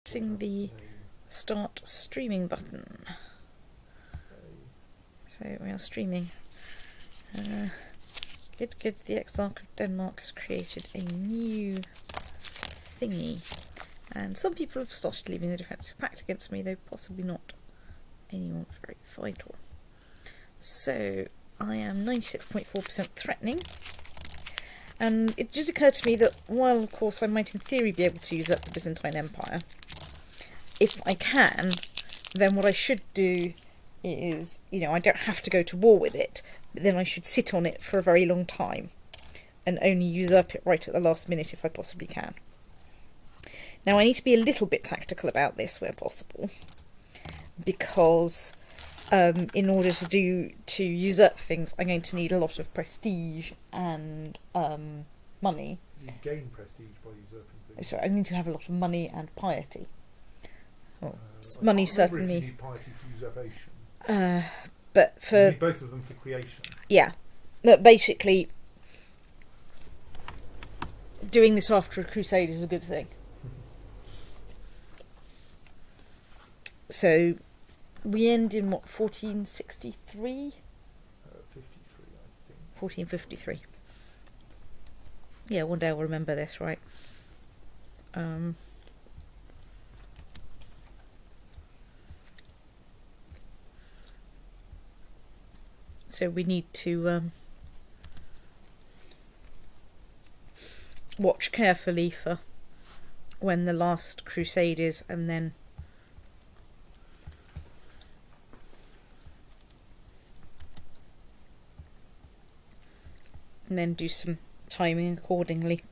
pressing the start streaming button. So we are streaming. Good. The Exarch of Denmark has created a new thingy, and some people have started leaving the defensive pact against me, though possibly not anyone very vital. So I am 96.4% threatening, and it just occurred to me that while of course I might in theory be able to use up the Byzantine Empire, if I can, then what I should do is, I don't have to go to war with it, but then I should sit on it for a very long time and only usurp it right at the last minute if I possibly can. Now I need to be a little bit tactical about this where possible, because in order to usurp things, I'm going to need a lot of prestige and money. You gain prestige by usurping things. Sorry, I need to have a lot of money and piety. Money certainly. You need piety for usurpation. But for you need both of them for creation. Yeah, but basically, doing this after a crusade is a good thing. So, we end in what, 1463? 53, I think. 1453. Yeah, one day I'll remember this, right? So we need to watch carefully for when the last crusade is, and then do some timing accordingly.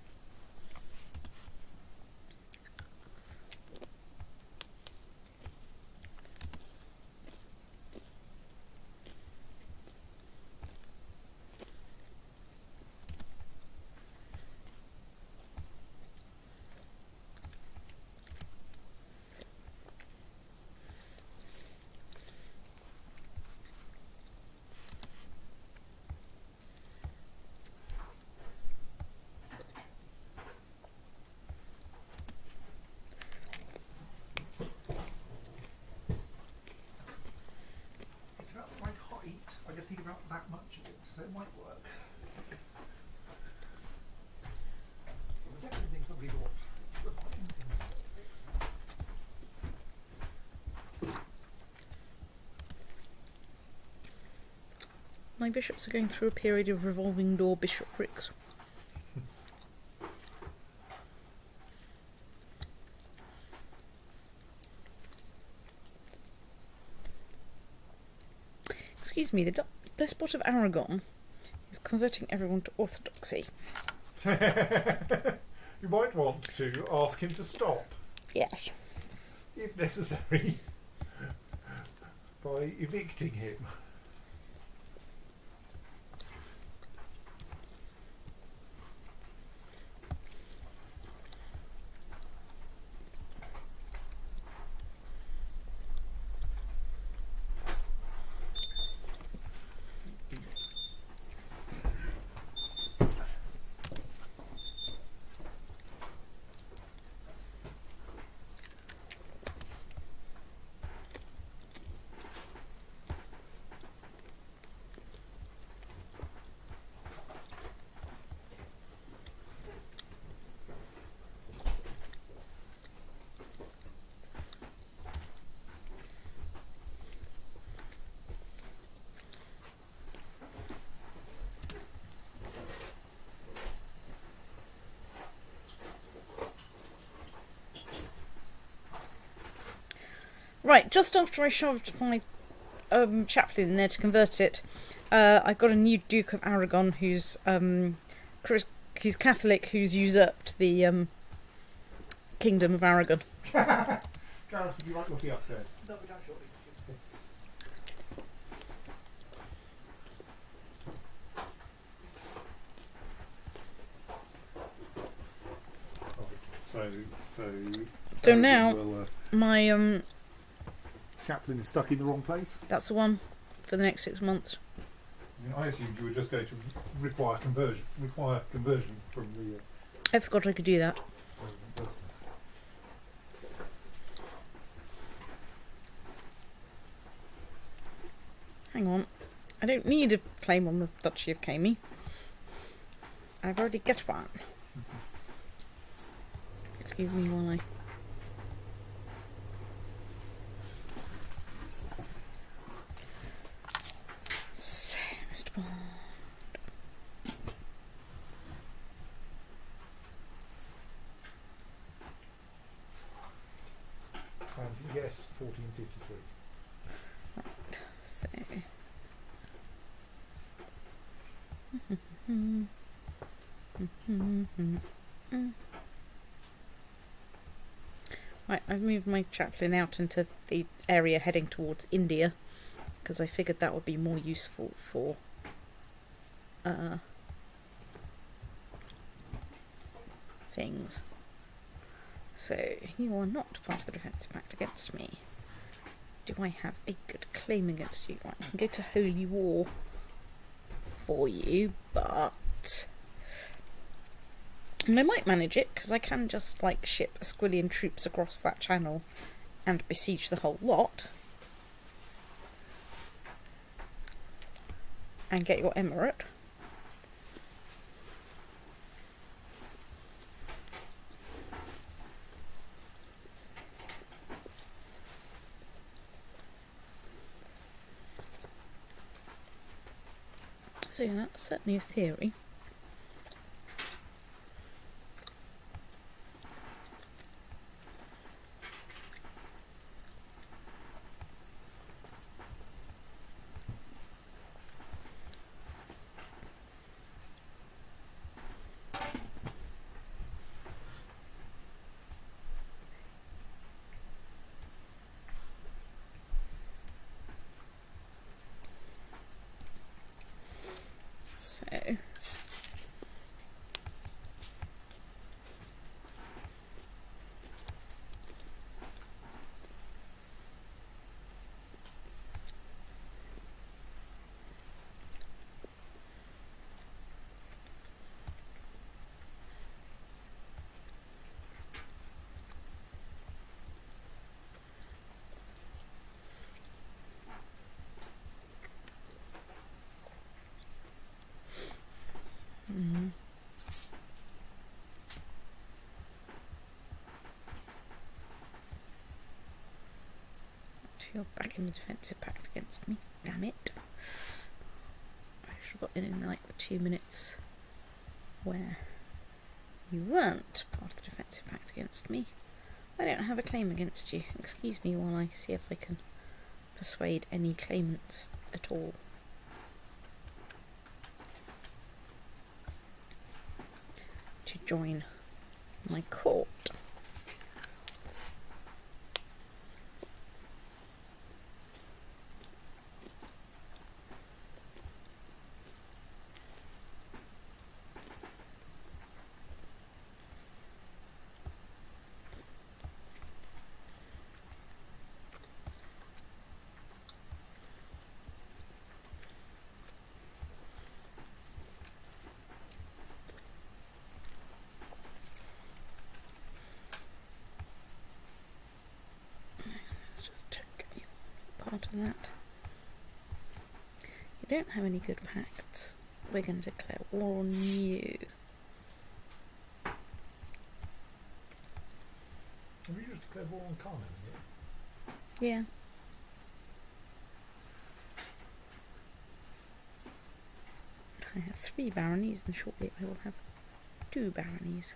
Think about that much of it, so it might work. The second thing some people My bishops are going through a period of revolving door bishoprics. Excuse me, the despot of Aragon is converting everyone to orthodoxy. You might want to ask him to stop. Yes. If necessary. By evicting him. Right, just after I shoved my chaplain in there to convert it, I got a new Duke of Aragon who's Catholic, who's usurped the Kingdom of Aragon. Gareth, would you like looking upstairs? No, we don't shortly. So now my chaplain is stuck in the wrong place. That's the one for the next 6 months. I assumed you were just going to require conversion from the. I forgot I could do that. Person. hang on. I don't need a claim on the Duchy of Camy. I've already got one. Excuse me while I... So, Mr. Bond. And yes, 1453. Right, so... Right, I've moved my chaplain out into the area heading towards India because I figured that would be more useful for things. So, you are not part of the defensive pact against me. Do I have a good claim against you? Right, I can go to Holy War for you, but... And I might manage it, because I can just, like, ship Esquilian troops across that channel and besiege the whole lot. And get your emirate. So yeah, that's certainly a theory. So you're back in the defensive pact against me. Damn it. I should have got in like the 2 minutes where you weren't part of the defensive pact against me. I don't have a claim against you. Excuse me while I see if I can persuade any claimants at all. To join my court. Part of that. You don't have any good pacts. We're going to declare war on you. Have you just declared war on Carmen yet? Yeah. I have 3 baronies and shortly I will have 2 baronies.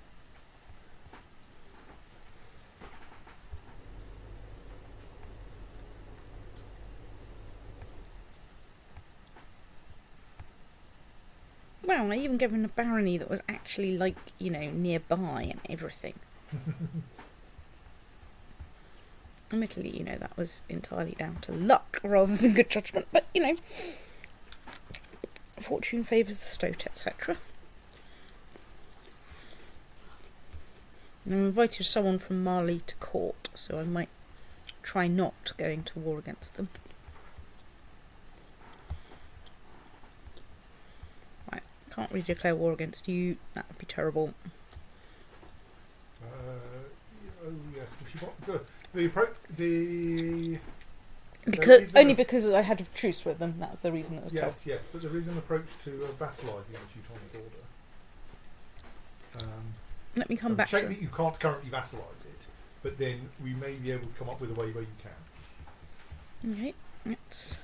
Well, I even gave him a barony that was actually, like, you know, nearby and everything. Admittedly, you know, that was entirely down to luck rather than good judgment, but, you know, fortune favours the stoat, etc. And I've invited someone from Mali to court, so I might try not going to war against them. Can't really declare war against you. That would be terrible. Oh yes, if you want the Because I had a truce with them. That's the reason it was told. Yes, but there is an approach to vassalising the Teutonic Order. Let me come back to check that you can't currently vassalise it, but then we may be able to come up with a way where you can. Okay, let's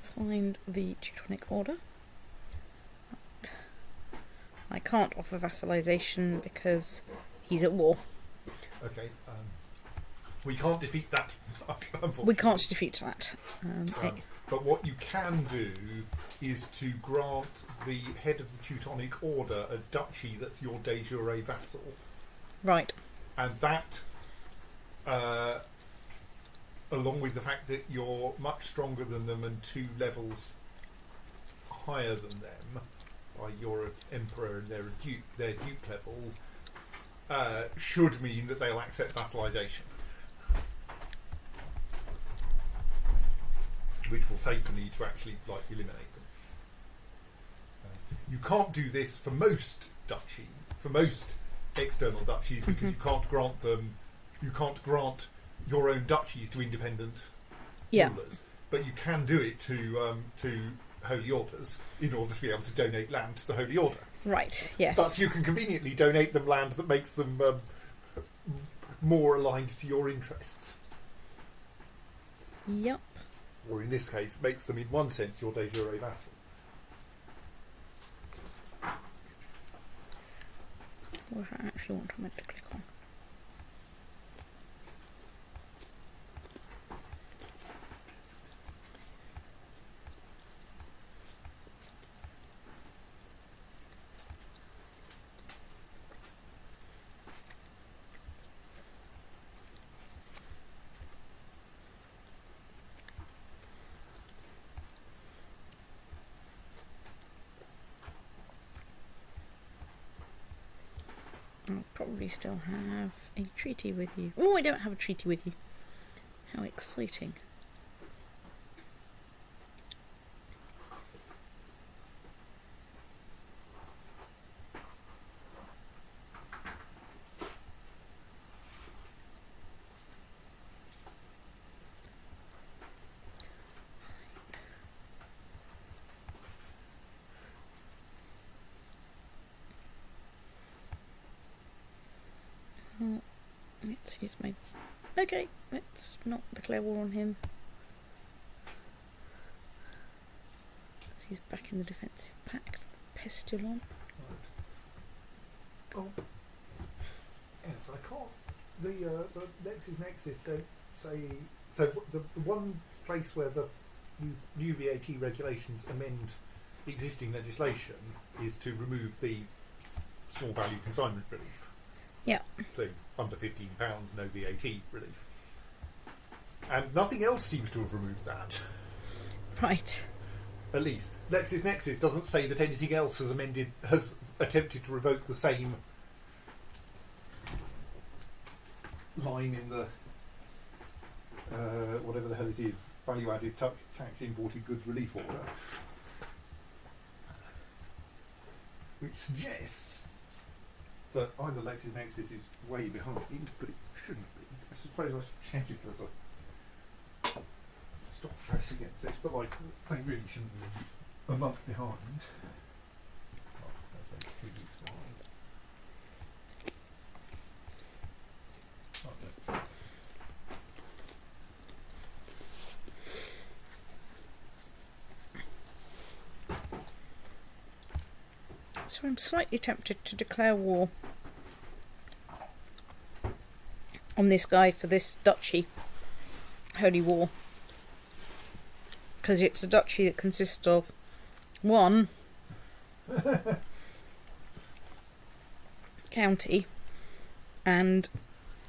find the Teutonic Order. I can't offer vassalisation because he's at war. Okay, we can't defeat that, unfortunately. We can't defeat that. But what you can do is to grant the head of the Teutonic Order a duchy that's your de jure vassal. Right. And that, along with the fact that you're much stronger than them and 2 levels higher than them, you're an emperor and they're duke level, should mean that they'll accept vassalisation. Which will save the need to actually eliminate them. You can't do this for most external duchies, because you can't grant them. You can't grant your own duchies to independent rulers, but you can do it to holy orders in order to be able to donate land to the holy order. Right. Yes. But you can conveniently donate them land that makes them more aligned to your interests. Yep. Or in this case, makes them in one sense your de jure vassal. What I actually want to click on. I'll probably still have a treaty with you. Oh, I don't have a treaty with you. How exciting. Let's use my... Okay, let's not declare war on him. So he's back in the defensive pact. Pestilon. Right. Oh. Yes, I can't... The Nexus don't say... So the one place where the new VAT regulations amend existing legislation is to remove the small value consignment relief. Yeah. So under £15, no VAT relief. And nothing else seems to have removed that. Right. At least. LexisNexis doesn't say that anything else has attempted to revoke the same line in the whatever the hell it is, value added tax imported goods relief order. Which suggests that either LexisNexis is way behind, but it shouldn't be. I suppose I should check if there's a stop press against this, but they really shouldn't be a month behind. Oh, 3 weeks behind. So I'm slightly tempted to declare war on this guy for this duchy, Holy War, because it's a duchy that consists of one county, and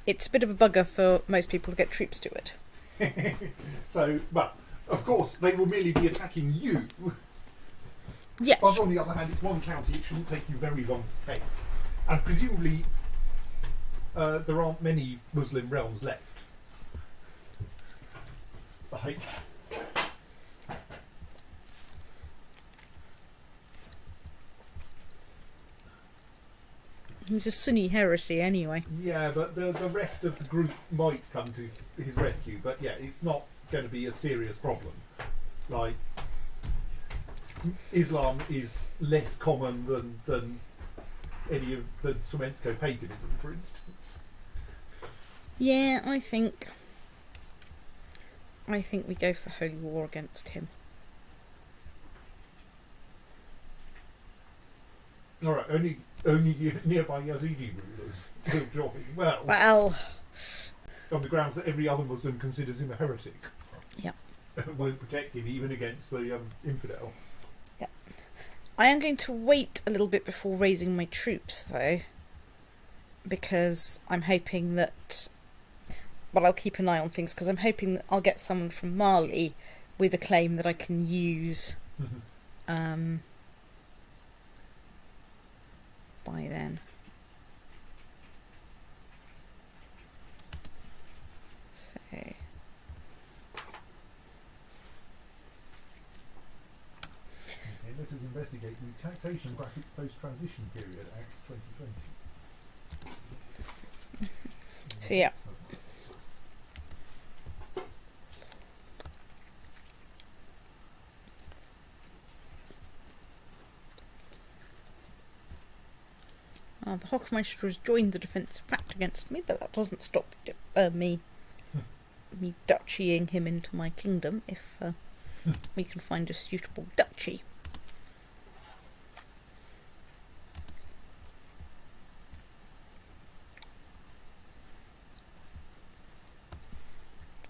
it's a bit of a bugger for most people to get troops to it. So, but of course they will merely be attacking you. Yes. But on the other hand, it's one county, it shouldn't take you very long to take. And presumably there aren't many Muslim realms left. Like, He's a Sunni heresy anyway. Yeah, but the rest of the group might come to his rescue. But yeah, it's not going to be a serious problem. Like, Islam is less common than any of the Smolensko paganism, for instance. Yeah, I think we go for holy war against him. All right, only nearby Yazidi rulers will join. Well, on the grounds that every other Muslim considers him a heretic. Yeah. Won't protect him even against the infidel. Yeah. I am going to wait a little bit before raising my troops, though, because I'm hoping that. Well, I'll keep an eye on things because I'm hoping that I'll get someone from Mali with a claim that I can use. By then. So. Okay, let us investigate the taxation bracket post-transition period, Acts 2020. So yeah. The Hochmeister has joined the defensive pact against me, but that doesn't stop me duchying him into my kingdom if we can find a suitable duchy.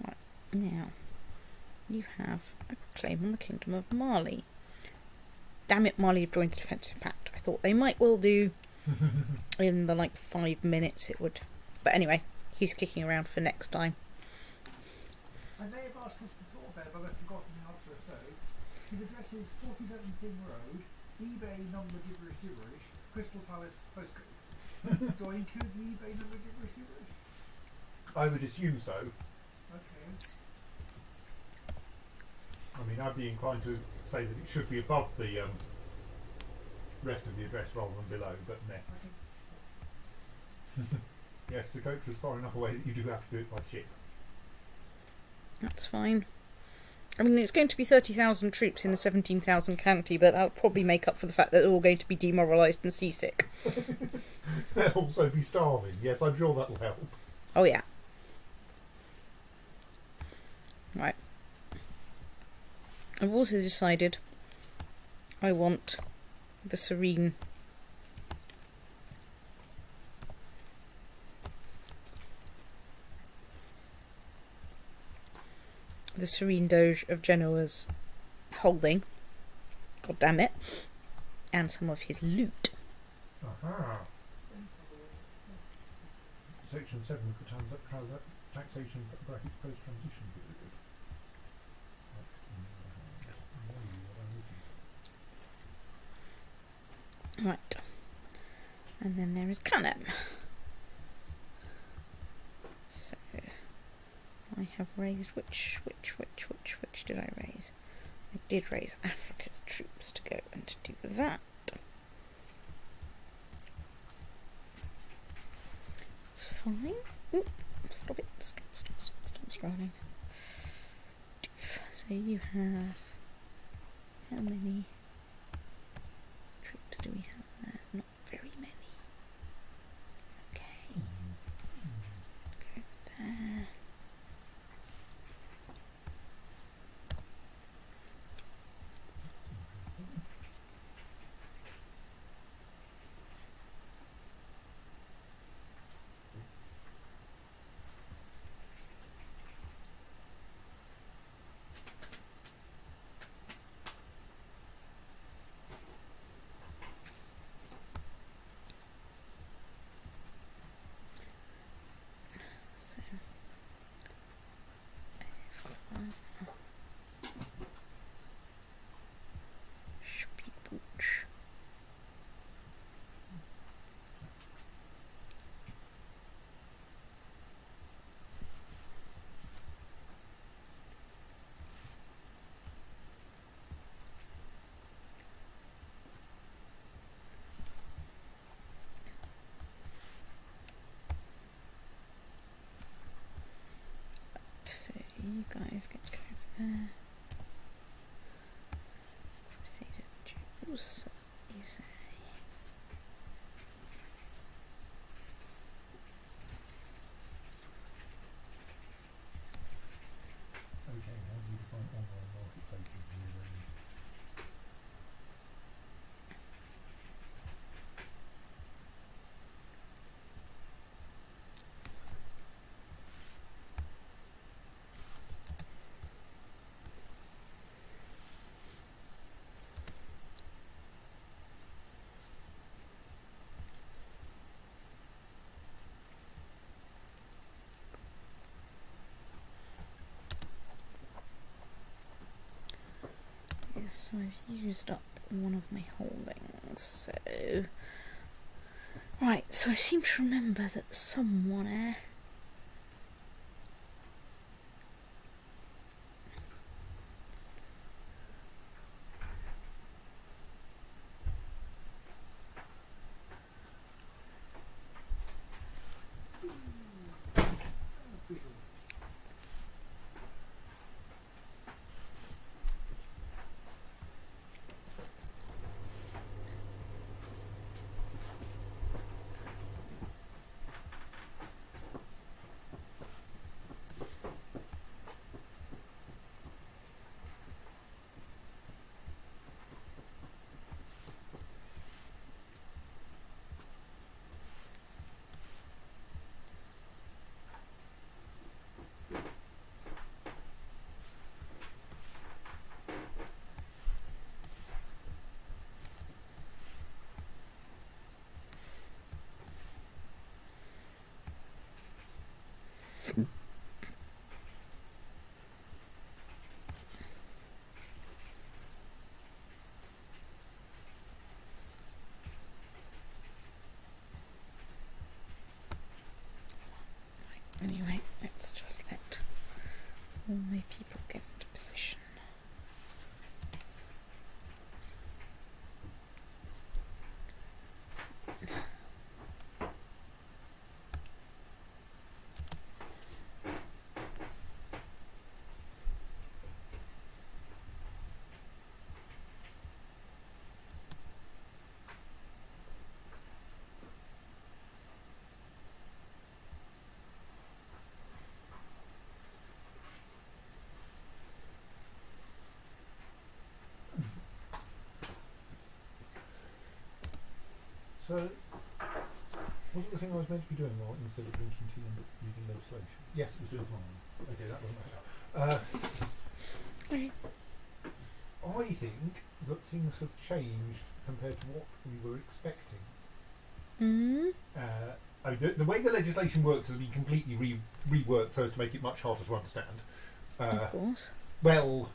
Right, now, you have a claim on the Kingdom of Mali. Damn it, Mali have joined the defensive pact. I thought they might well do. In the 5 minutes it would. But anyway, he's kicking around for next time. I may have asked this before, Bev, but I've forgotten the answer. So, his address is 47 Thing Road, eBay number gibberish, Crystal Palace postcode. Do I include the eBay number gibberish? I would assume so. Okay. I mean, I'd be inclined to say that it should be above the rest of the address rather than below, but meh. Yes, the coach was far enough away that you do have to do it by ship. That's fine. I mean, it's going to be 30,000 troops in a 17,000 county, but that'll probably make up for the fact that they're all going to be demoralised and seasick. They'll also be starving. Yes, I'm sure that'll help. Oh yeah. Right. I've also decided I want the Serene Doge of Genoa's holding, god damn it, and some of his loot. Aha. Section 7 for taxation bracket post-transition period. Right. And then there is Canem. So I have raised which did I raise? I did raise Africa's troops to go and to do that. It's fine. Oop, stop it. Stop scrolling. So you have how many troops do we have there? Not very many. Okay. Go there. guys get to go over there. Crusader Jerusalem, you say? Okay, how do you define online marketplaces? Yes, so I've used up one of my holdings, so... Right, so I seem to remember that someone... Anyway, let's just let all my people get into position. So, wasn't the thing I was meant to be doing more instead of drinking tea and reading legislation? Yes, it was doing fine. Okay, that doesn't matter. Okay. I think that things have changed compared to what we were expecting. Mm. I mean, the way the legislation works has been completely reworked so as to make it much harder to understand. Of course. Well,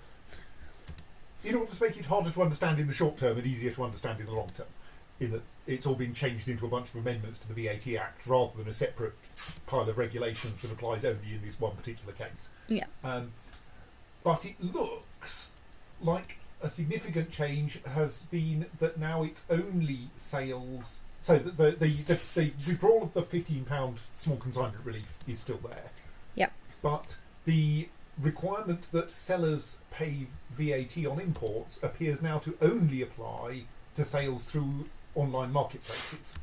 in order to make it harder to understand in the short term and easier to understand in the long term, in that it's all been changed into a bunch of amendments to the VAT Act rather than a separate pile of regulations that applies only in this one particular case. Yeah. But it looks like a significant change has been that now it's only sales. So that the withdrawal of the £15 small consignment relief is still there. Yep. But the requirement that sellers pay VAT on imports appears now to only apply to sales through online marketplaces.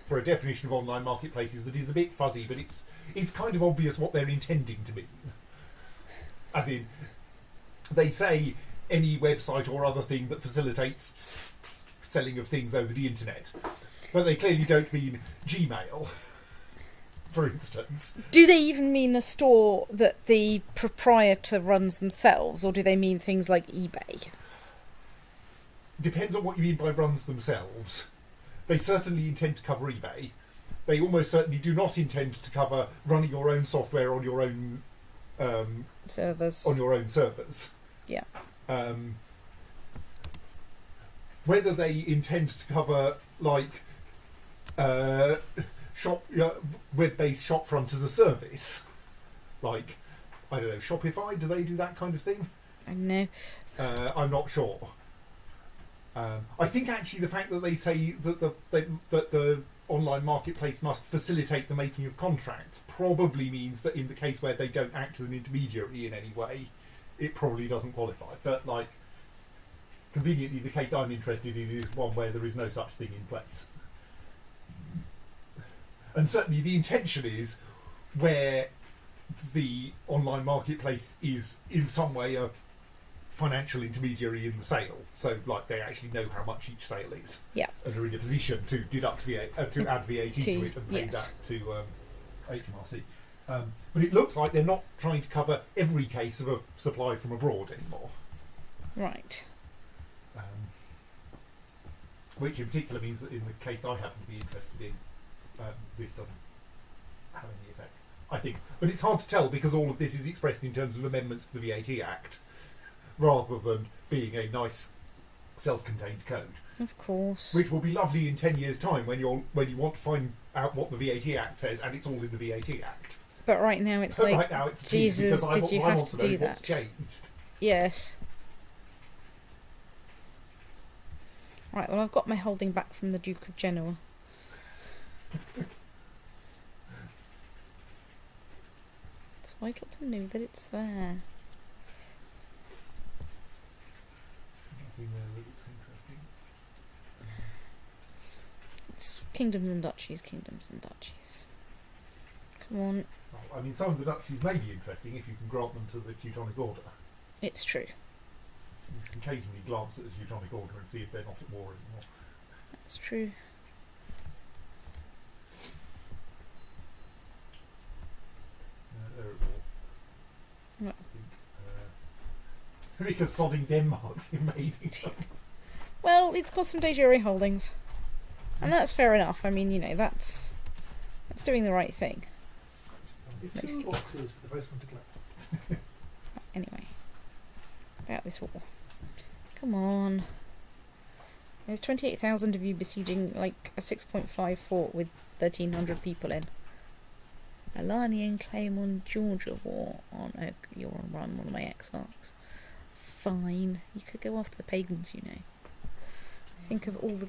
For a definition of online marketplaces that is a bit fuzzy, but it's kind of obvious what they're intending to mean. As in, they say any website or other thing that facilitates selling of things over the internet, but they clearly don't mean Gmail, for instance. Do they even mean a store that the proprietor runs themselves, or do they mean things like eBay? Depends on what you mean by runs themselves. They certainly intend to cover eBay. They almost certainly do not intend to cover running your own software on your own servers. On your own servers. Yeah. Whether they intend to cover like web-based shopfront as a service, like I don't know, Shopify, do they do that kind of thing? I don't know. I'm not sure. I think actually the fact that they say that the online marketplace must facilitate the making of contracts probably means that in the case where they don't act as an intermediary in any way, it probably doesn't qualify. But like, conveniently, the case I'm interested in is one where there is no such thing in place. And certainly the intention is where the online marketplace is in some way a financial intermediary in the sale. So like they actually know how much each sale is. Yeah. And are in a position to deduct VAT, to add VAT to it and pay yes. that to HMRC. But it looks like they're not trying to cover every case of a supply from abroad anymore. Right. Which in particular means that in the case I happen to be interested in, this doesn't have any effect, I think. But it's hard to tell because all of this is expressed in terms of amendments to the VAT Act, rather than being a nice self-contained code. Of course. Which will be lovely in 10 years' time when you want to find out what the VAT Act says, and it's all in the VAT Act. But right now it's But like, right now it's Jesus, did you have to do that? What's changed. Yes. Right, well I've got my holding back from the Duke of Genoa. It's vital to know that it's there. Nothing there that looks interesting. It's kingdoms and duchies, kingdoms and duchies. Come on. Well, I mean, some of the duchies may be interesting if you can grant them to the Teutonic Order. It's true. You can occasionally glance at the Teutonic Order and see if they're not at war anymore. That's true. They're at war. Well. I think, because sodding Denmark's invading them. Well, it's got some de jure holdings. And that's fair enough. I mean, you know, that's doing the right thing. Two boxes for the postman to collect. Anyway. About this war. Come on. There's 28,000 of you besieging like a 6.5 fort with 1,300 people in. Alanian claim on Georgia war on you're on one of my exarchs. Fine. You could go after the pagans, you know. Think of all the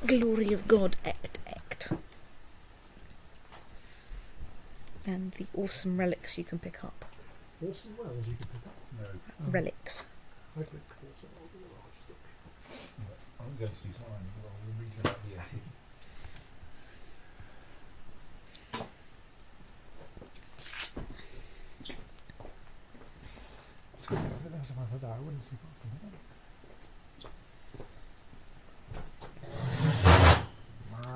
glory of God, act. And the awesome relics you can pick up. Awesome wells you can pick up? No. Relics. I picked awesome wells with a large stick. Right, I'm going to do some ironing while we're reading about the attic. I wouldn't see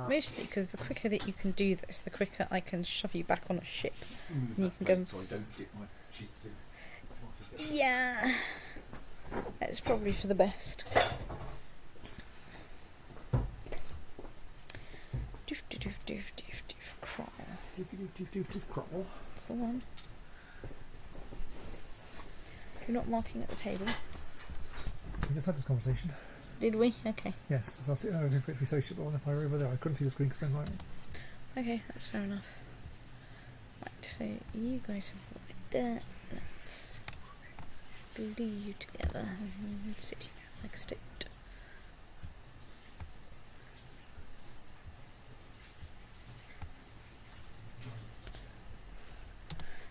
Mostly because the quicker that you can do this, the quicker I can shove you back on a ship. And you can go. So I don't get my cheeks in. Yeah. That's probably for the best. Doof doof doof doof doof crawl. Crawl. That's the one. You're not marking at the table. We just had this conversation. Did we? Okay. Yes, so I'll sit there and quickly sociable on the fire over there. I couldn't see the screen because friends like Okay, that's fair enough. Right, so you guys have right there. Let's glue you together and sit you down like a state.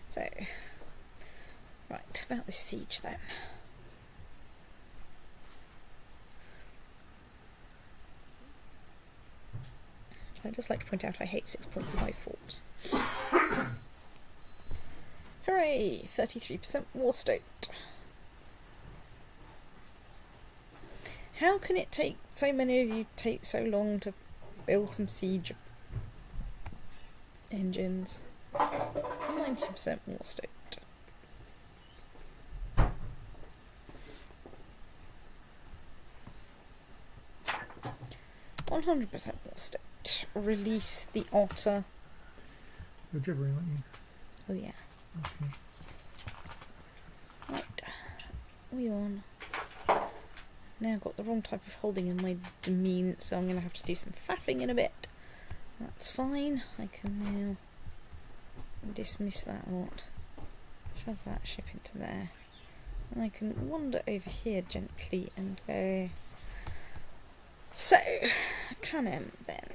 So, right, about this siege then. I'd just like to point out I hate 6.5 forts. Hooray! 33% war state. How can it take so many of you take so long to build some siege engines? 90% war state. "100% war state. Release the otter." you're gibbering, aren't you? Oh yeah. Okay. Right. We on. Now I've got the wrong type of holding in my demean, so I'm going to have to do some faffing in a bit. That's fine. I can now dismiss that lot. Shove that ship into there. And I can wander over here gently and go... So, Canem then.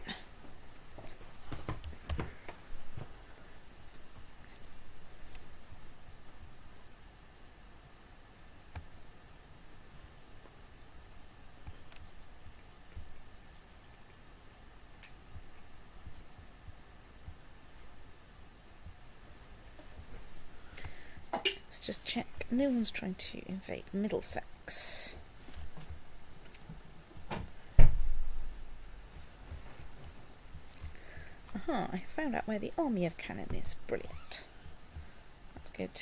just check no one's trying to invade Middlesex. Aha, I found out where the army of cannon is. Brilliant. That's good.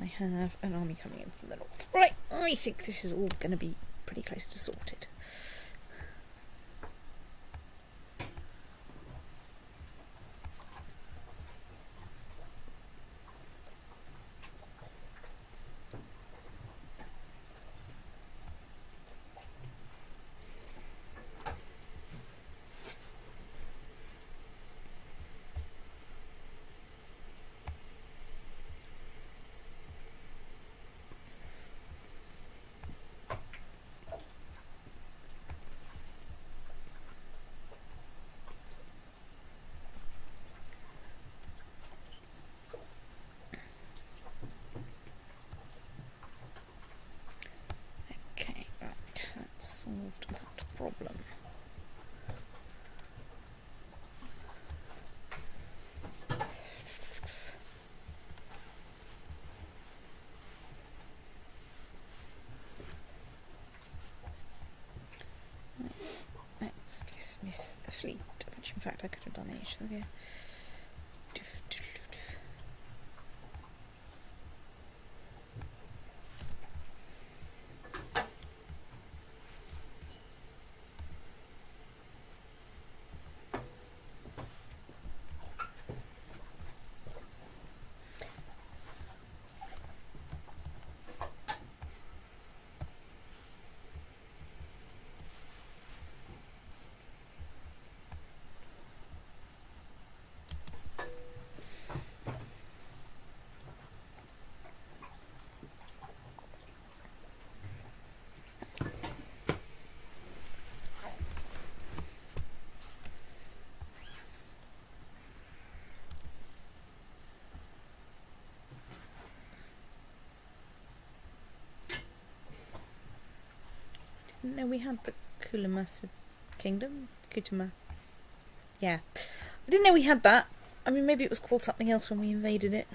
I have an army coming in from the north. Right, I think this is all going to be pretty close to sorted. Okay, right, that's solved that problem. Right, let's dismiss the fleet, which in fact I could have done ages ago. No, we had the Kulamasa Kingdom. Kutuma. Yeah. I didn't know we had that. I mean, maybe it was called something else when we invaded it.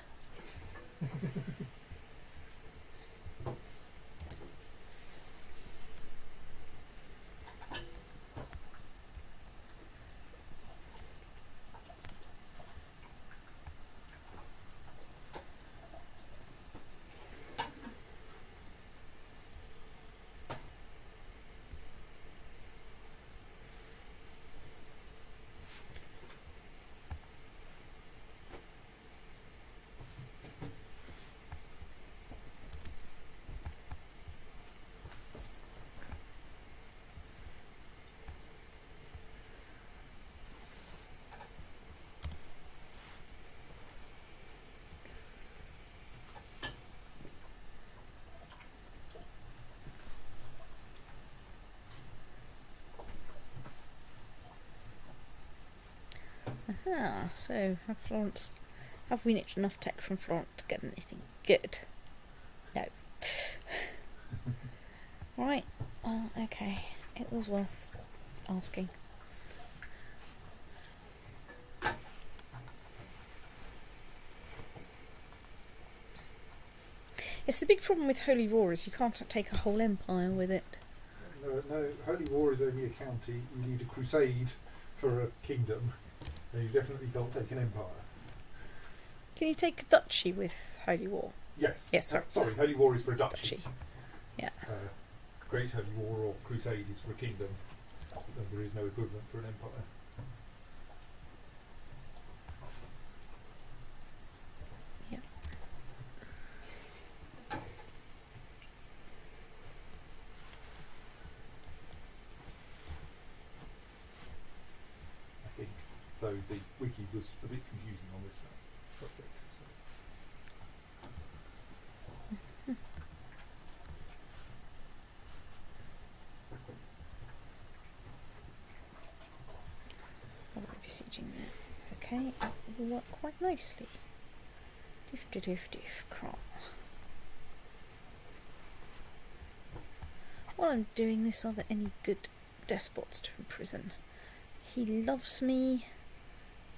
Aha, so have we nicked enough tech from Florence to get anything good? No. Right, well, okay, it was worth asking. It's the big problem with Holy War is you can't take a whole empire with it. No, Holy War is only a county. You need a crusade for a kingdom. And you definitely can't take an empire. Can you take a duchy with Holy War? Yes. Yes, sorry. Sorry, Holy War is for a duchy. Duchy. Yeah. Great Holy War or crusade is for a kingdom. And there is no equivalent for an empire. Yeah. I think, though the wiki was a bit confusing on this subject. What are we besieging there? Okay, that will work quite nicely. Diff, crap. While I'm doing this, are there any good despots to imprison? He loves me.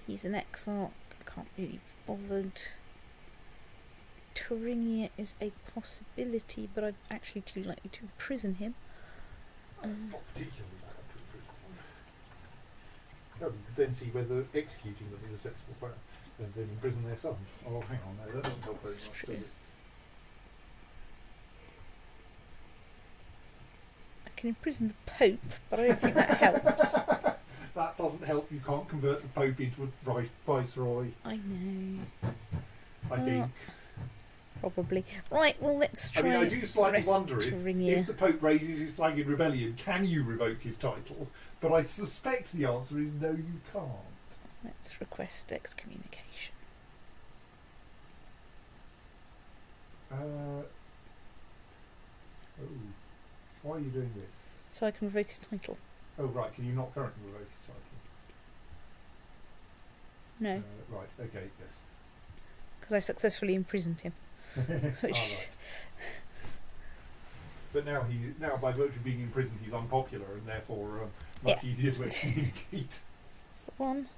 He's an exarch. I can't really be bothered. Turingia is a possibility, but I'm actually too likely to imprison him. Not particularly bad to imprison them. No, you could then see whether executing them is a sensible plan, and then imprison their son. Oh, hang on, no, that doesn't help very much, does True. it? I can imprison the Pope, but I don't think that helps. That doesn't help. You can't convert the Pope into a viceroy, I know. I think. Probably. Right, well, let's I try. mean, I do slightly rest wonder Turingia. if the Pope raises his flag in rebellion, can you revoke his title? But I suspect the answer is no, you can't. Let's request excommunication. Oh, why are you doing this? So I can revoke his title. Oh, right, can you not currently revoke his title? No, Right, okay, yes. because I successfully imprisoned him. Which is, Right. But now by virtue of being in prison, he's unpopular and therefore much easier to excommunicate. that's the one.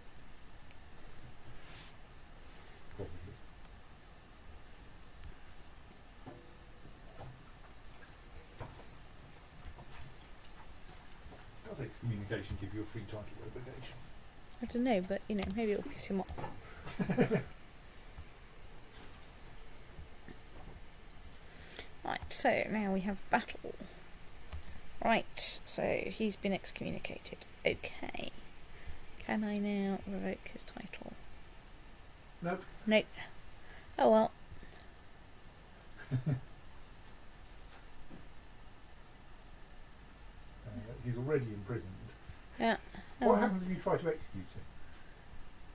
Probably. Does excommunication give you a free title revocation? I don't know, but maybe it'll piss him off. Right, so now we have battle. Right, so he's been excommunicated. Okay. Can I now revoke his title? Nope. No. Oh well. He's already imprisoned. Yeah. Oh, What well. happens if you try to execute him?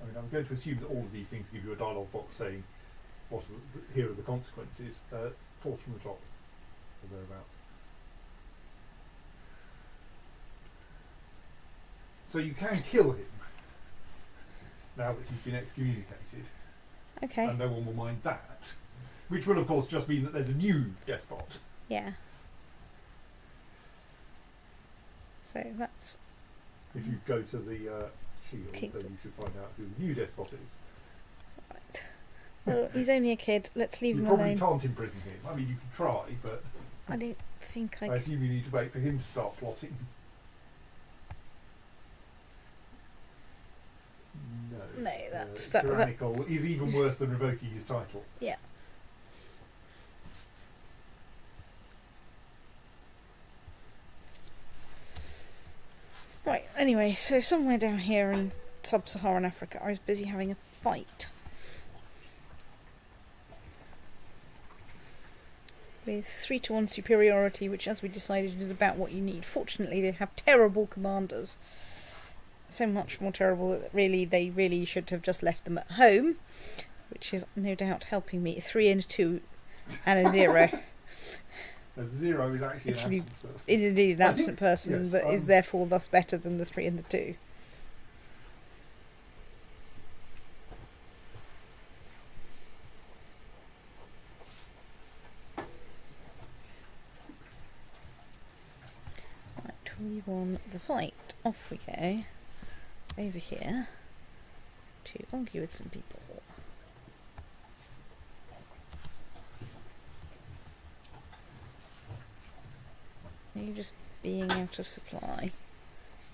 I mean, I'm going to assume that all of these things give you a dialogue box saying, here are the consequences. Fourth from the top, or thereabouts. So you can kill him, now that he's been excommunicated, Okay. and no one will mind that. Which will, of course, just mean that there's a new despot. Yeah. So that's If you go to the shield, Kingdom. then you should find out who the new despot is. right. Well, he's only a kid. Let's leave You him probably alone. can't imprison him. I mean, you can try, but I don't think I I can. assume you need to wait for him to start plotting. No. No, that's that. Tyrannical is even worse than revoking his title. Yeah. Right, anyway, so somewhere down here in sub-Saharan Africa, I was busy having a fight with 3-1 superiority, which, as we decided, is about what you need. Fortunately, they have terrible commanders. So much more terrible that they really should have just left them at home, which is no doubt helping me. 3 and 2 and a 0. And 0 is actually Actually, an absence person. It is indeed an I absent think- person, yes, but is therefore thus better than the 3 and the 2. Right, we won the fight. Off we go. Over here to argue with some people. Are you just being out of supply?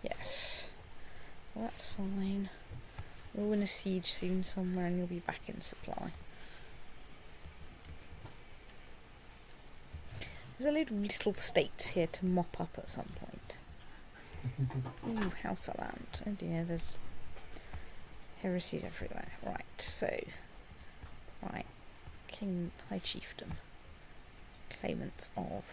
Yes. Well, that's fine. We'll win a siege soon somewhere and you'll be back in supply. There's a load of little states here to mop up at some point. Ooh, House of Land. Oh dear, there's heresies everywhere. Right, so... Right. King, High Chiefdom. Claimants of...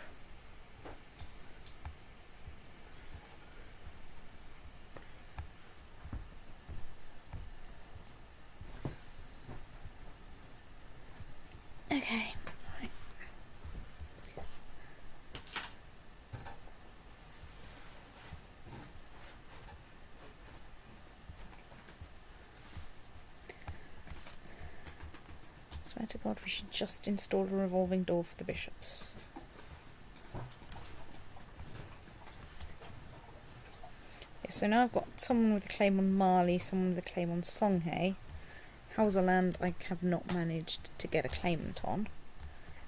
Okay, right. Swear to God we should just install a revolving door for the bishops. Yeah, so now I've got someone with a claim on Mali, someone with a claim on Songhay. Hauserland I have not managed to get a claimant on.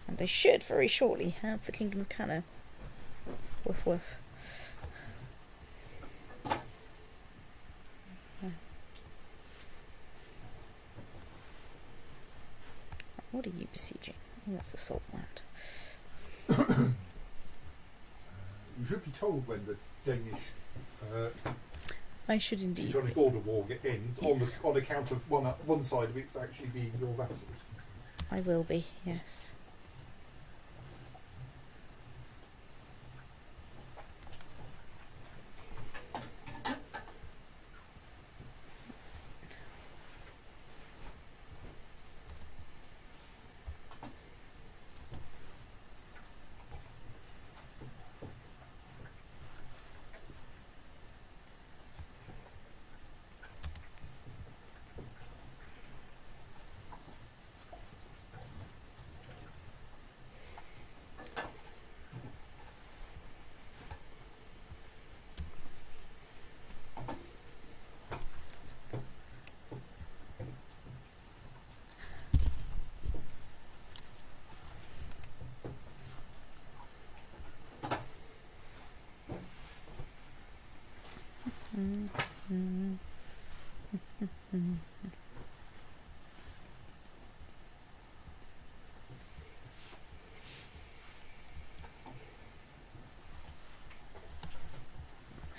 And I should very shortly have the Kingdom of Canna. Woof woof. What are you besieging? Oh, let's assault that. You should be told when the Danish I should indeed. Teutonic border war ends, Yes. on account of one side of it's actually being your vassals. I will be, yes.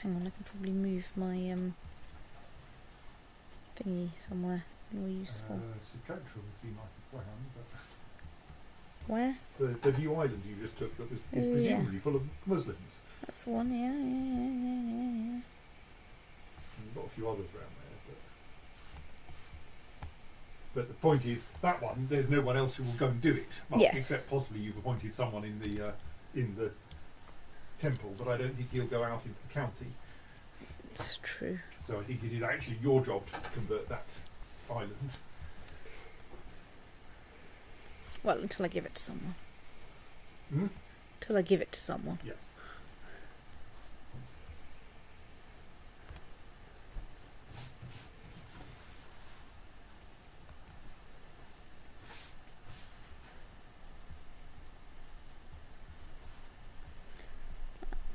Hang on, I can probably move my thingy somewhere more useful. CK2 would seem like a plan, but Where? the new island you just took that was is Oh, presumably full of Muslims. That's the one, yeah. And you've got a few others around there, but the point is that one. There's no one else who will go and do it, well, Yes. except possibly you've appointed someone in the temple, but I don't think he'll go out into the county. It's true. So I think it is actually your job to convert that island. Well, until I give it to someone. Hmm? Till I give it to someone. Yes.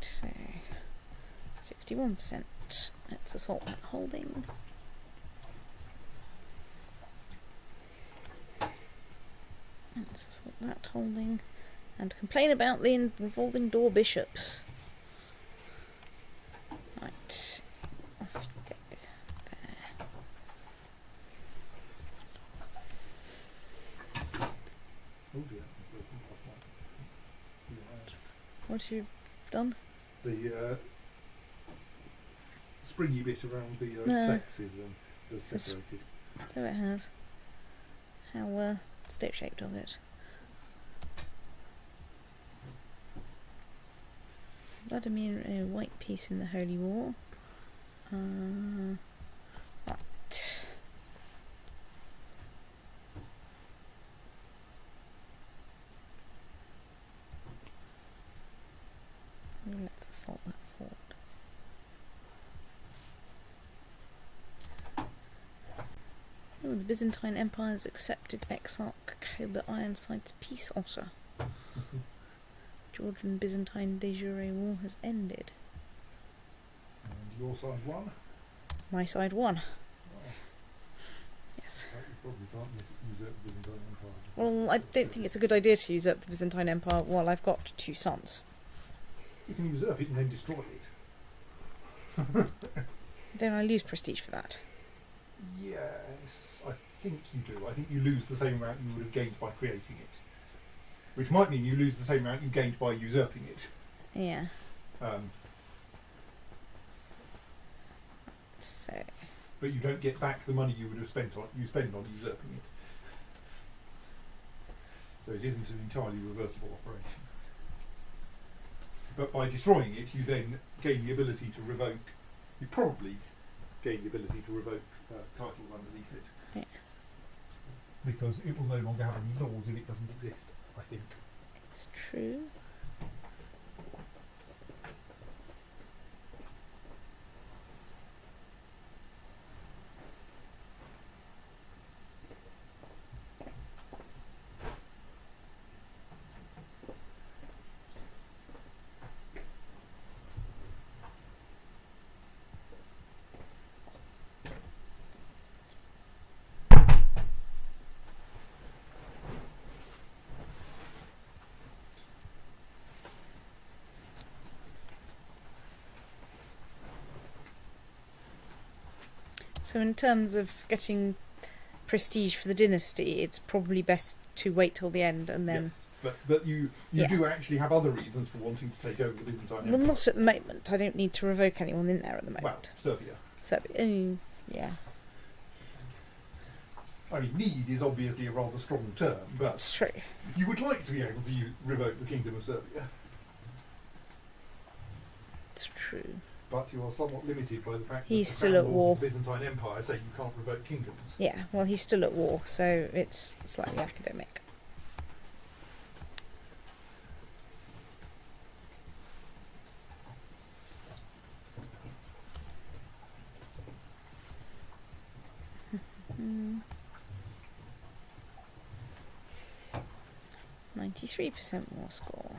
So, 61%. Let's assault that holding. Let's assault that holding. And complain about the revolving door bishops. Right. Off you go. There. Oh dear. What have you done? The springy bit around the No. flex is separated. So it has. How stick-shaped of it. Vladimir, a white piece in the Holy War. Right. Let's assault that fort. Oh, the Byzantine Empire has accepted Exarch Cobra Ironside's peace offer. Georgian Byzantine de jure war has ended. And your side won. My side won. Well, Yes. you probably can't usurp the Byzantine Empire. Well, I don't think it's a good idea to usurp the Byzantine Empire while I've got two sons. You can usurp it and then destroy it. Don't I lose prestige for that? Yes, I think you do. I think you lose the same amount you would have gained by creating it. Which might mean you lose the same amount you gained by usurping it. Yeah. Um, So, but you don't get back the money you would have spent on usurping it. So it isn't an entirely reversible operation. But by destroying it, you then gain the ability to revoke. You probably gain the ability to revoke titles underneath it. Yeah. Because it will no longer have any laws if it doesn't exist, I think. it's true. So in terms of getting prestige for the dynasty, it's probably best to wait till the end and then... Yes. But you Yeah. do actually have other reasons for wanting to take over the Byzantine Empire. Well, not at the moment. I don't need to revoke anyone in there at the moment. Well, Serbia. So, yeah, I mean, need is obviously a rather strong term, but it's true. you would like to be able to revoke the Kingdom of Serbia. It's true. But you are somewhat limited by the fact He's that the still crown at laws war. of the Byzantine Empire say you can't revoke kingdoms. Yeah, well, he's still at war, so it's slightly academic. Hmm. 93% more score.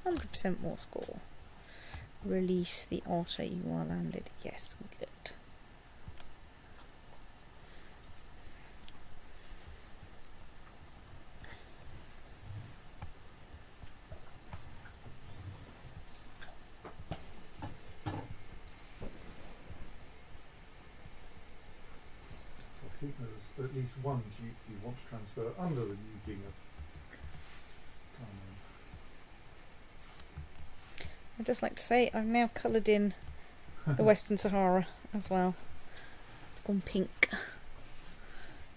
100% more score. Release the otter you are landed. Yes, good. I think there's at least one duke you want to transfer under the new king of Thailand. I'd just like to say I've now coloured in the Western Sahara as well. It's gone pink.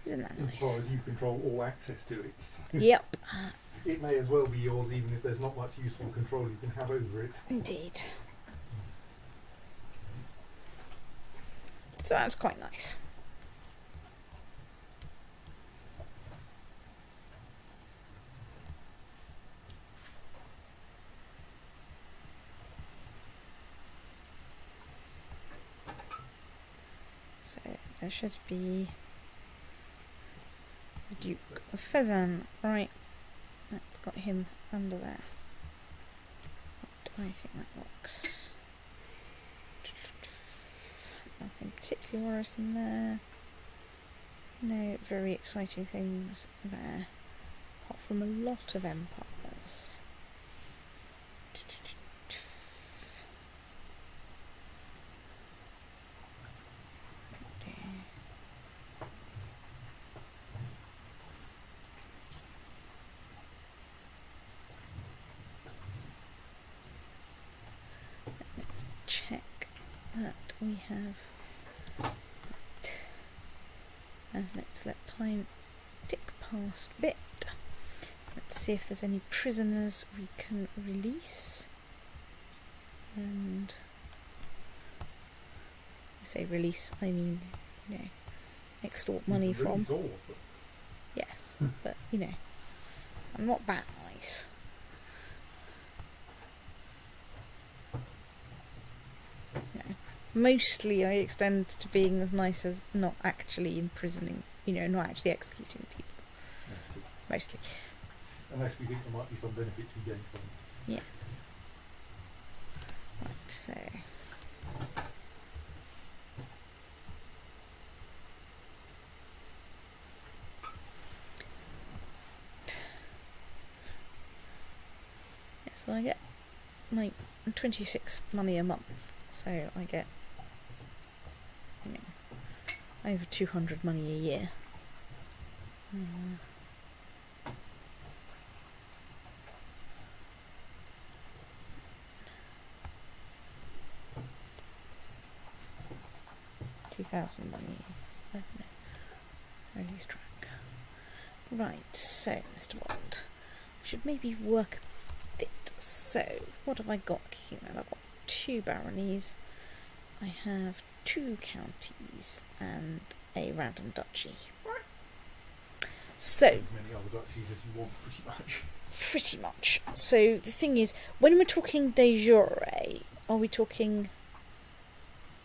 Isn't that As far nice? as you control all access to it. Yep, It may as well be yours even if there's not much useful control you can have over it. indeed. So that's quite nice. So there should be the Duke of Fezzan. Right, that's got him under there. I think that works. Nothing particularly worrisome there. No very exciting things there, apart from a lot of empires. Let's check that we have. And let's let time tick past a bit. Let's see if there's any prisoners we can release. And I say release, I mean, extort money You can from. release all of them. Yes, but I'm not that nice. No. Mostly I extend to being as nice as not actually imprisoning, not actually executing people. Mostly. Unless we think there might be some benefit to be gained from it. Yes. Right, so. Yes, so I get like 26 money a month, so I get over 200 money a year. $2,000 money. I don't know. I lose track. Right, so Mr. Watt, I should maybe work a bit. So, what have I got kicking around? I've got 2 baronies. I have 2 counties and a random duchy. So, As many other duchies as you want, pretty much. pretty much. So the thing is, when we're talking de jure, are we talking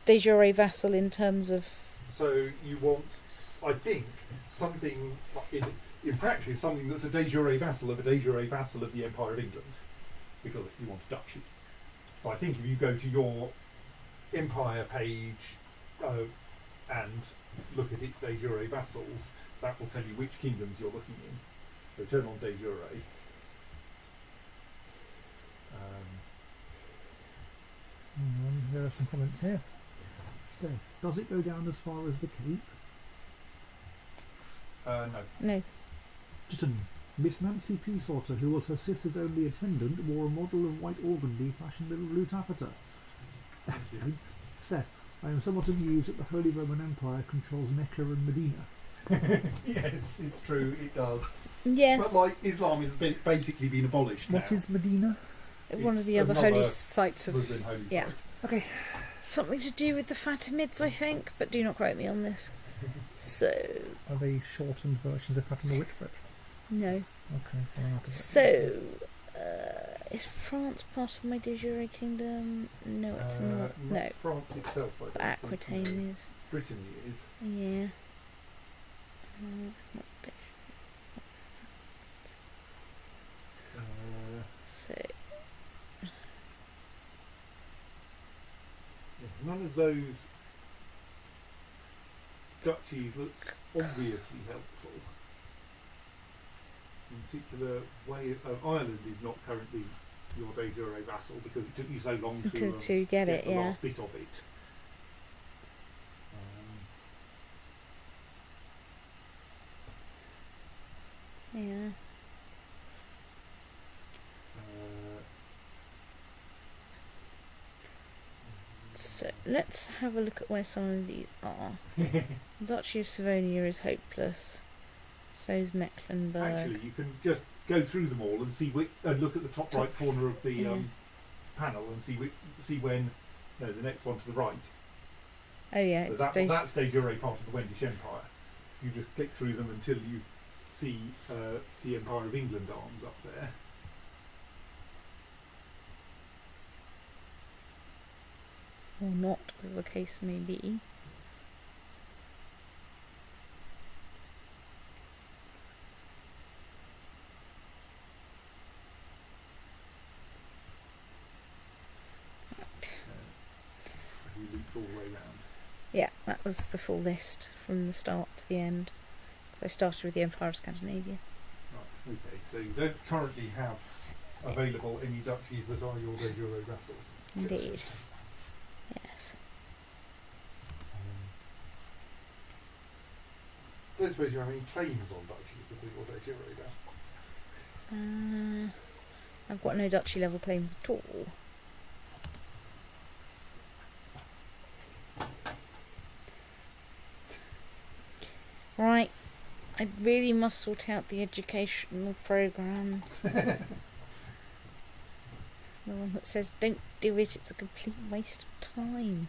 de jure vassal in terms of... So you want, I think, something in practice, something that's a de jure vassal of a de jure vassal of the Empire of England, because you want a duchy. So I think if you go to your Empire page and look at its de jure vassals, that will tell you which kingdoms you're looking in. So turn on de jure. There are some comments here. So Steph, does it go down as far as the Cape? No. No. Just Miss Nancy Peaceotter, who was her sister's only attendant, wore a model of white organdy fashioned with a blue taffeta. Okay. Steph, I am somewhat amused that the Holy Roman Empire controls Mecca and Medina. Yes, it's true, it does. Yes. But like Islam has basically been abolished now. What is Medina? One of It's the other holy another sites of Muslim holy yeah. site. Okay. something to do with the Fatimids, I think, but do not quote me on this. So Are they shortened versions of Fatima Witchbread? no. Okay. Well, I'll have to check So is France part of my de jure kingdom? No, it's not. No, France itself, I don't think, Aquitaine is. Brittany is. Yeah. Not de So None of those duchies looks obviously helpful. In particular, Ireland is not currently your de jure vassal because it took you so long to get it, the yeah. last bit of it. Yeah. So let's have a look at where some of these are. Duchy of Savonia is hopeless. So is Mecklenburg. Actually, you can just go through them all and see and look at the top right corner of the yeah. panel and see when the next one to the right. Oh yeah, So it's that's de jure part of the Wendish Empire. You just click through them until you see the Empire of England arms up there. or not, as the case may be. You looped all the way round. Yeah, that was the full list from the start to the end. So I started with the Empire of Scandinavia. Right, okay, so you don't currently have available any duchies that are your de jure vassals. Indeed. Yes. I don't suppose you have any claims on duchies that are your de jure vassals. I've got no duchy level claims at all. Right, I really must sort out the educational programme. The one that says don't do it, it's a complete waste of time.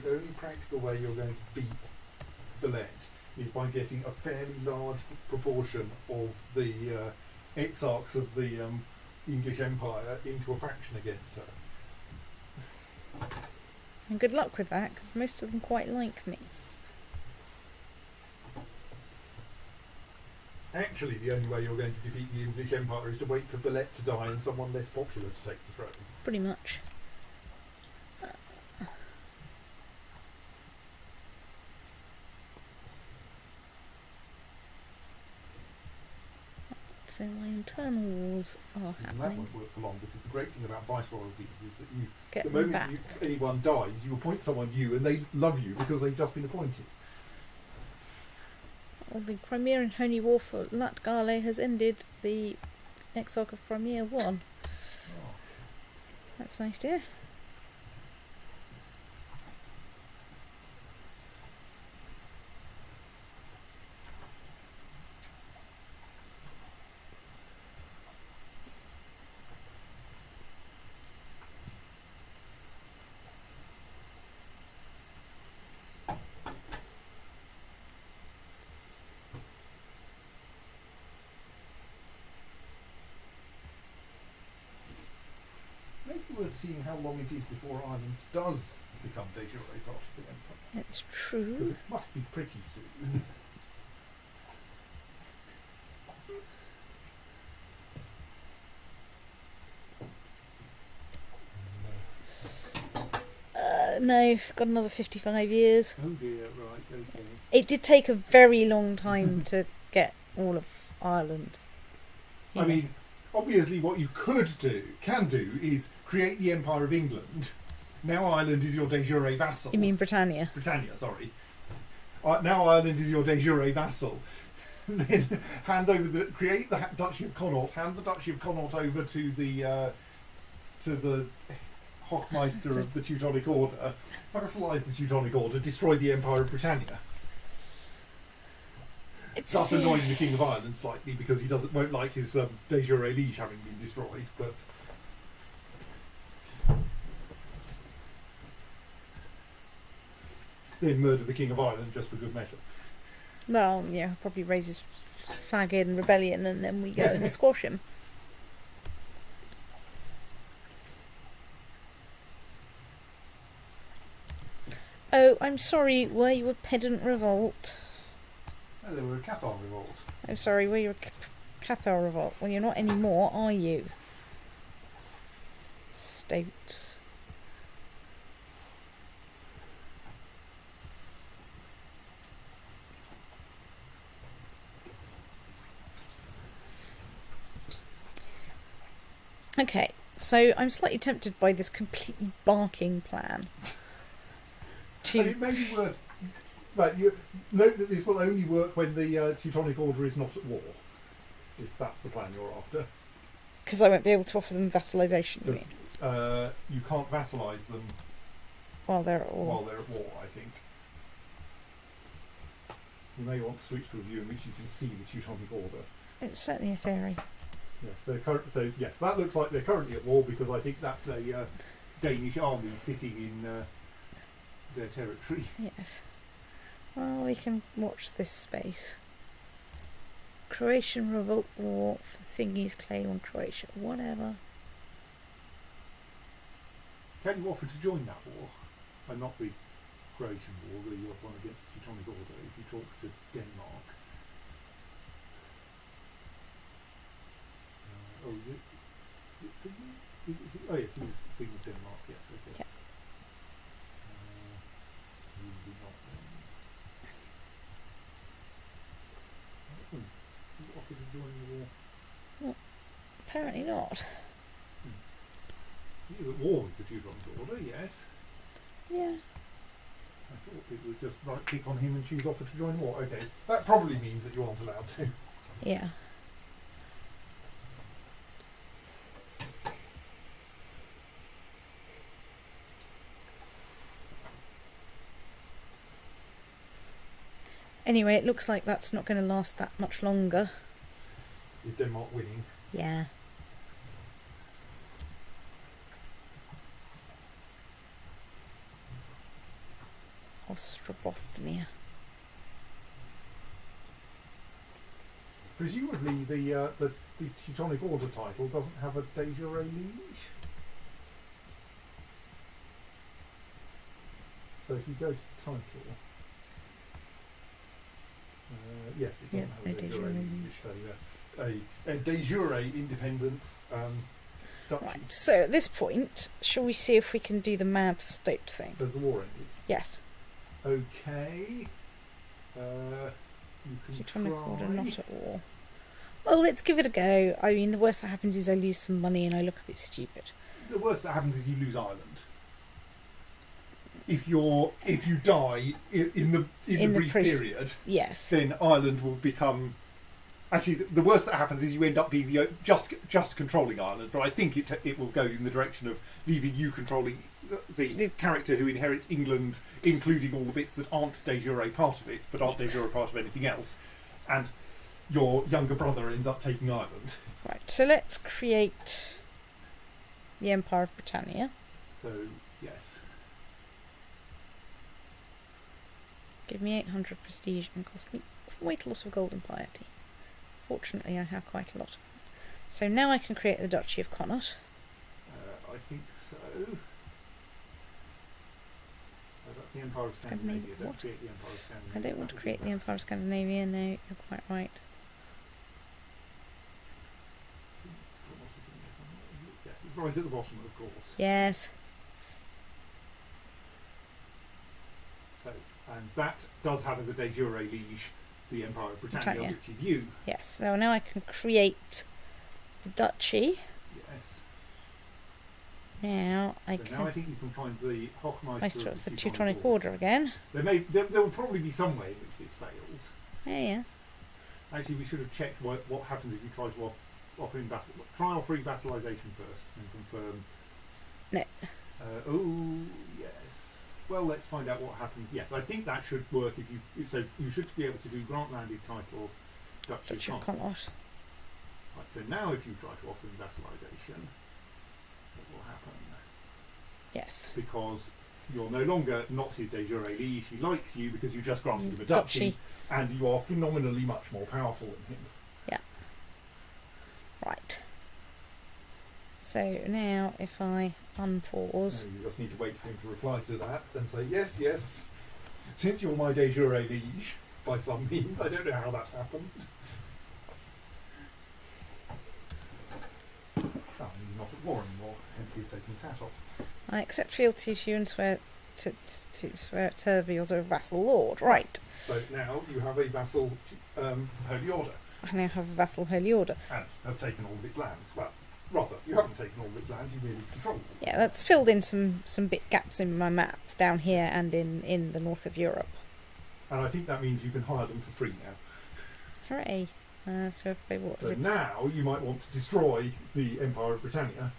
The only practical way you're going to beat Belette is by getting a fairly large proportion of the exarchs of the English Empire into a faction against her. And good luck with that, because most of them quite like me. Actually, the only way you're going to defeat the English Empire is to wait for Belette to die and someone less popular to take the throne. Pretty much. So my internal wars are And that happening. won't work for long because the great thing about viceroyalties is that you, Get the them moment back. anyone dies, you appoint someone new and they love you because they've just been appointed. Well, the Crimea and Holy War for Latgale has ended. The Exarch of Crimea won. Oh. That's nice to hear. Maybe worth seeing how long it is before Ireland does become de jure part of the Empire. It's Because true. it must be pretty soon. No, got another 55 years. Oh dear, right, okay. It did take a very long time to get all of Ireland. I mean, obviously what you can do, is create the Empire of England. Now Ireland is your de jure vassal. You mean Britannia? Britannia, sorry. Now Ireland is your de jure vassal. Then create the Duchy of Connaught, hand the Duchy of Connaught over to the Hochmeister of the Teutonic Order, vassalise the Teutonic Order, destroy the Empire of Britannia. That's annoying the King of Ireland slightly because he won't like his de jure liege having been destroyed, but then murder the King of Ireland just for good measure. Well, yeah, probably raise his flag in rebellion and then we go and squash him. Oh, I'm sorry, were you a pedant revolt? No, they were a Cathar revolt. I'm sorry, were you a Cathar revolt? Well, you're not anymore, are you? Stoats. Okay, so I'm slightly tempted by this completely barking plan. And it may be worth... But you note that this will only work when the Teutonic Order is not at war, if that's the plan you're after. Because I won't be able to offer them vassalisation, you mean? You can't vassalise them While they're at war. while they're at war, I think. You may want to switch to a view in which you can see the Teutonic Order. It's certainly a theory. Yes, yes, that looks like they're currently at war because I think that's a Danish army sitting in their territory. Yes. Well, we can watch this space. Croatian revolt war for Thingy's claim on Croatia. Whatever. Can you offer to join that war? And not the Croatian war, the one against the Teutonic Order, if you talk to Denmark. Oh yes, he was the thing with Denmark, yes, okay. Yeah. Usually not then. You offered to join the war. Well, apparently not. He was at war with the Teutonic Order, yes. Yeah. I thought it was just right click on him and choose offer to join war. Okay, that probably means that you aren't allowed to. Yeah. Anyway, it looks like that's not going to last that much longer. Is Denmark winning? Yeah. Ostrobothnia. Presumably the Teutonic Order title doesn't have a de jure liege. So if you go to the title, yes, it doesn't have a de jure liege. So a de jure independent duchy. Right, so at this point, shall we see if we can do the mad state thing? Has the war ended? Yes. Okay. You can Teutonic try. Order not at war. Well, let's give it a go. I mean, the worst that happens is I lose some money and I look a bit stupid. The worst that happens is you lose Ireland. If you die in the brief period, yes, then Ireland will become. Actually, the worst that happens is you end up being just controlling Ireland. But I think it will go in the direction of leaving you controlling the character who inherits England, including all the bits that aren't de jure part of it, but aren't de jure part of anything else, and your younger brother ends up taking Ireland. Right, so let's create the Empire of Britannia. So, yes. Give me 800 prestige and cost me quite a lot of gold and piety. Fortunately, I have quite a lot of that. So now I can create the Duchy of Connaught. I think so. That's the Empire of Scandinavia. Don't create the Empire of Scandinavia. I don't want to create the Empire of Scandinavia, no, you're quite right. Yes, it's right at the bottom, of course. Yes. So, and that does have as a de jure liege the Empire of Britannia, which is you. Yes, so now I can create the duchy. Yes. Now I So can now I think you can find the Hochmeister Meister of of the Teutonic Order again. There will probably be some way in which this fails. Yeah. Actually, we should have checked what happens if you try to try offering vassalization first and confirm. No. Oh yes. Well, let's find out what happens. Yes, I think that should work. So you should be able to do grant landed title, Duchy Duchy of of Connaught. Connaught. Right. So now, if you try to offer him vassalization, what will happen? Yes. Because you're no longer not his de jure liege. He likes you because you just granted him a duchy, and you are phenomenally much more powerful than him. Yeah. Right. So now if I unpause. No, you just need to wait for him to reply to that and say, yes, yes, since you're my de jure liege, by some means, I don't know how that happened. Oh, he's not at war anymore, hence he's taking his hat off. I accept fealty to you and swear to swear at service as a vassal lord. Right. So now you have a vassal holy order. I now have a vassal holy order. And have taken all of its lands. Well, rather, you haven't taken all of its lands, you merely control them. Yeah, that's filled in some bit gaps in my map down here and in the north of Europe. And I think that means you can hire them for free now. Hooray. So if they what? So now you might want to destroy the Empire of Britannia.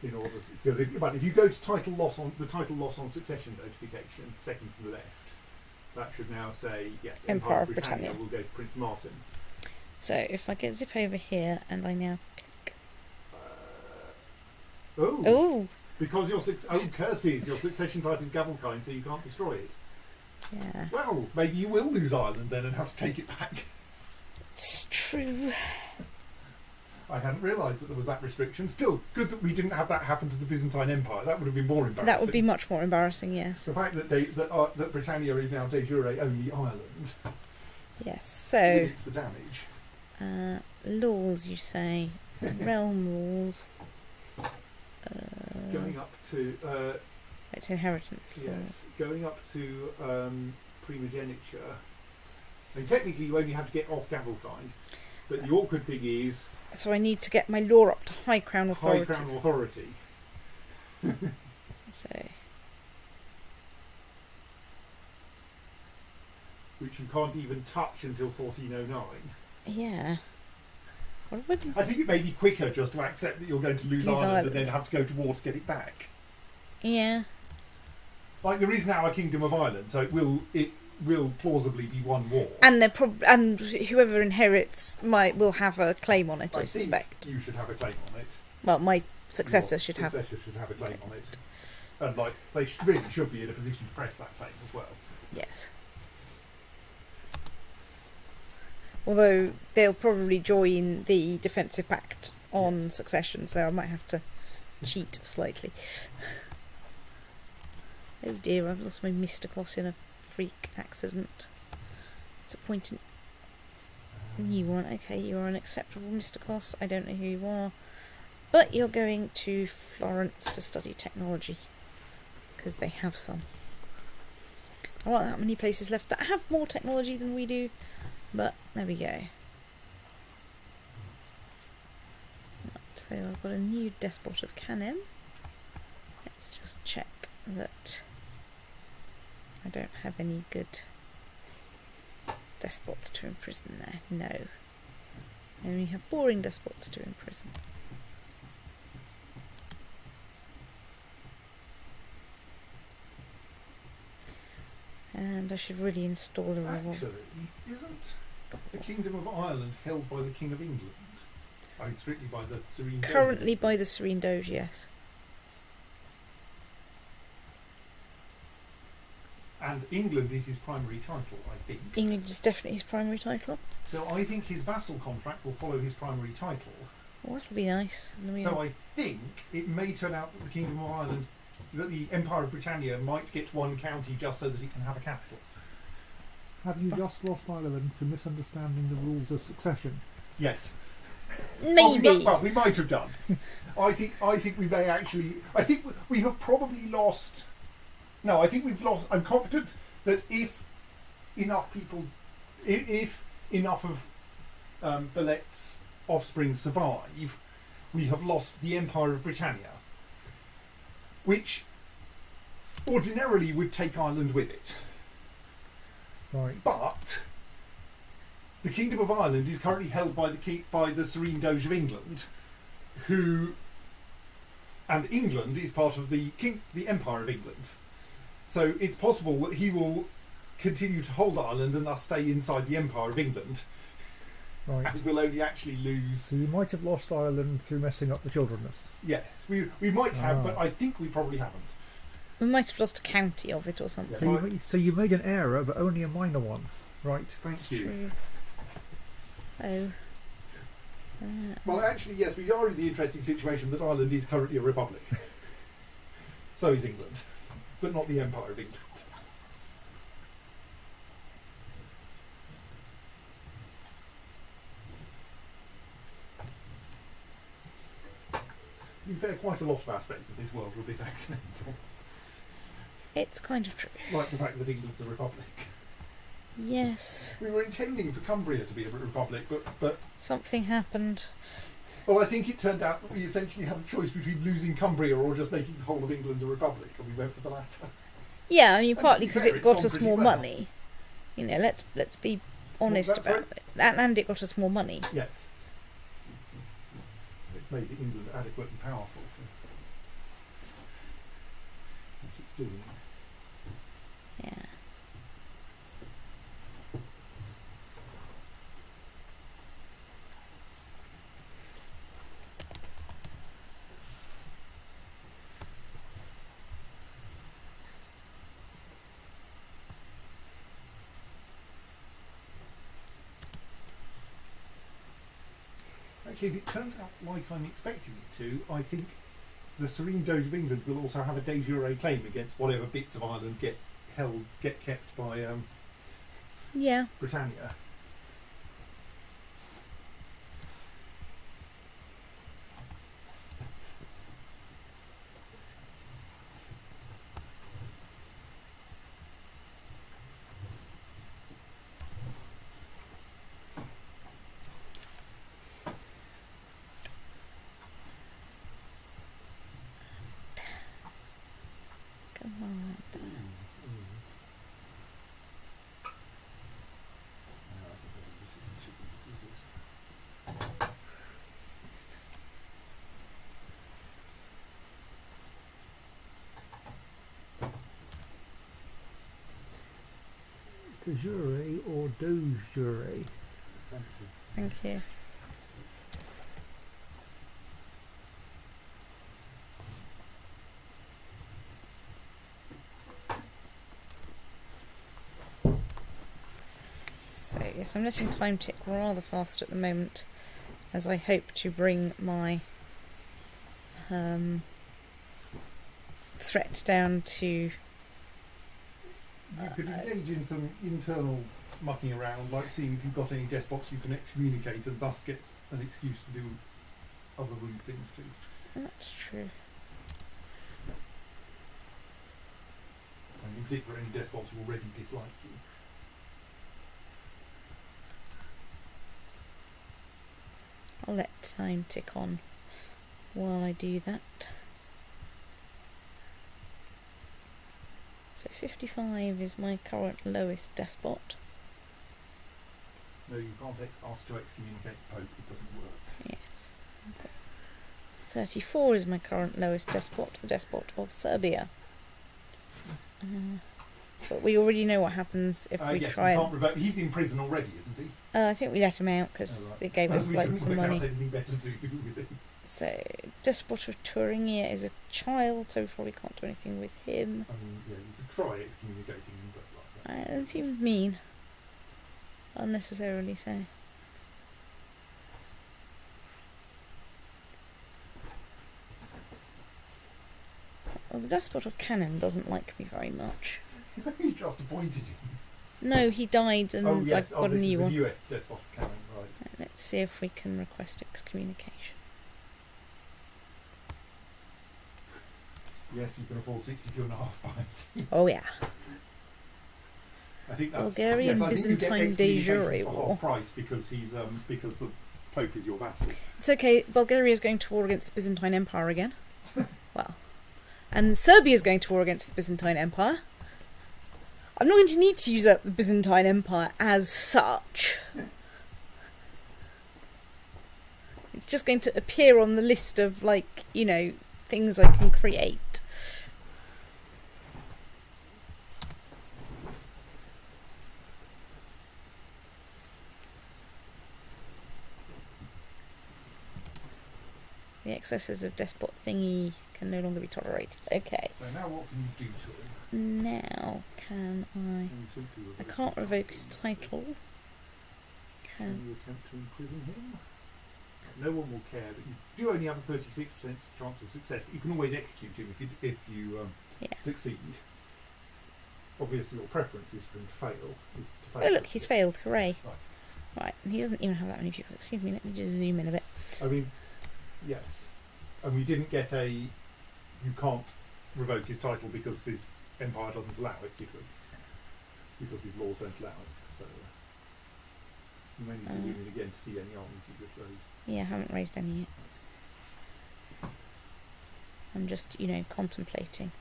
In order to, because if you go to title loss on succession notification, second from the left, that should now say yes, Empire of Britannia will go to Prince Martin. So if I get zip over here and I now click. Oh, because curses! Your succession type is Gavelkind, so you can't destroy it. Yeah. Well, maybe you will lose Ireland then and have to take it back. It's true. I hadn't realised that there was that restriction. Still, good that we didn't have that happen to the Byzantine Empire. That would have been more embarrassing. That would be much more embarrassing, yes. The fact that Britannia is now de jure only Ireland. Yes, so... Limits the damage. Laws, you say. Realm laws. Going up to... it's inheritance. yes, going up to primogeniture. I mean, technically you only have to get off Gavelkind. But the awkward thing is... So I need to get my law up to High Crown Authority. High Crown Authority. So... Which you can't even touch until 1409. Yeah. What would... I think it may be quicker just to accept that you're going to lose Ireland and then have to go to war to get it back. Yeah. Like there is now a Kingdom of Ireland, so it will plausibly be one war. And and whoever inherits will have a claim on it, I suspect. You should have a claim on it. Well, my successor should have a claim on it. And they really should be in a position to press that claim as well. Yes. Although they'll probably join the defensive pact on succession, so I might have to cheat slightly. Oh dear, I've lost my Mysticos in a freak accident. It's a point in... New one. Okay, you're an acceptable Mysticos. I don't know who you are. But you're going to Florence to study technology. Because they have some. There aren't that many places left that have more technology than we do. But there we go. So I've got a new despot of Canem. Let's just check that I don't have any good despots to imprison there. No. I only have boring despots to imprison. And I should really install a revolt. Actually, isn't the Kingdom of Ireland held by the King of England? I mean, strictly by the Serene Doge. Currently by the Serene Doge, yes. And England is his primary title, I think. England is definitely his primary title. So I think his vassal contract will follow his primary title. Well, that'll be nice. So I think it may turn out that the Kingdom of Ireland, that the Empire of Britannia might get one county just so that it can have a capital. Have you just lost Ireland for misunderstanding the rules of succession? Yes. Maybe. We might have done. I think we may actually. I think we have probably lost. No, I think we've lost. I'm confident that if enough people, if enough of Belette's offspring survive, we have lost the Empire of Britannia, which ordinarily would take Ireland with it. Right. But the Kingdom of Ireland is currently held by the Serene Doge of England, and England is part of the Empire of England. So it's possible that he will continue to hold Ireland and thus stay inside the Empire of England, Right. and will only actually lose. So you might have lost Ireland through messing up the childrenness. Yes, we might have, Ah. but I think we probably haven't. We might have lost a county of it or something. Yeah. So you made an error, but only a minor one. Right. Thank That's you. true. Oh. Well, actually, yes, we are in the interesting situation that Ireland is currently a republic. So is England, but not the Empire of England. To be fair, quite a lot of aspects of this world were a bit accidental. It's kind of true. Like the fact that England's a republic. Yes. We were intending for Cumbria to be a republic, but Something happened. well, I think it turned out that we essentially had a choice between losing Cumbria or just making the whole of England a republic, and we went for the latter. Yeah, I mean, And partly to be because fair, it it's got gone us pretty more well. money. You know, let's be honest that's about right. it. And it got us more money. Yes. It's made England adequately powerful for what it's doing. Yeah. Actually, if it turns out like I'm expecting it to, I think the Serene Doge of England will also have a de jure claim against whatever bits of Ireland get kept by Yeah. Britannia. Come on. De jure or doge jure? Thank you. So yes, I'm letting time tick rather fast at the moment, as I hope to bring my threat down to. You could engage in some internal mucking around, like seeing if you've got any despots you can excommunicate and thus get an excuse to do other rude things too. That's true. And in particular, any despots who already dislike you. I'll let time tick on while I do that. So 55 is my current lowest despot. No, you can't ask to excommunicate the Pope, it doesn't work. Yes. 34 is my current lowest despot, the despot of Serbia. But we already know what happens if we Yes, try you and... can't revoke. He's in prison already, isn't he? I think we let him out because Oh, right. it gave us We like couldn't some work out money. anything better to do with it. So, Despot of Thuringia is a child, so we probably can't do anything with him. I mean, yeah, you could try excommunicating him, but like that. It seems mean. Unnecessarily so. Well, the Despot of Cannon doesn't like me very much. You just appointed him. No, he died and Oh yes, I've got a this new is the one. US despot cannon, right? Let's see if we can request excommunication. Yes, you can afford 62.5 pints. Oh yeah. I think that's Bulgarian yes, I think you get Byzantine de excommunications jure for war. half price because he's because Pope is your vassal. It's okay, Bulgaria is going to war against the Byzantine Empire again. Well, and Serbia is going to war against the Byzantine Empire. I'm not going to need to use up the Byzantine Empire as such. It's just going to appear on the list of, like, you know, things I can create. The excesses of despot thingy can no longer be tolerated. Okay. So now what can you do to him? Now can I... I can't revoke his title. Can you attempt to imprison him? No one will care, but you do only have a 36% chance of success. But you can always execute him if you succeed. Obviously, your preference is for him to fail. Oh look, he's failed! Hooray! Right, and he doesn't even have that many people. Excuse me, let me just zoom in a bit. I mean, yes, and we didn't get a. You can't revoke his title because his empire doesn't allow it, did we? Because his laws don't allow it. So you may need to zoom in again to see any armies you just raised. Yeah, I haven't raised any yet. I'm just, you know, contemplating.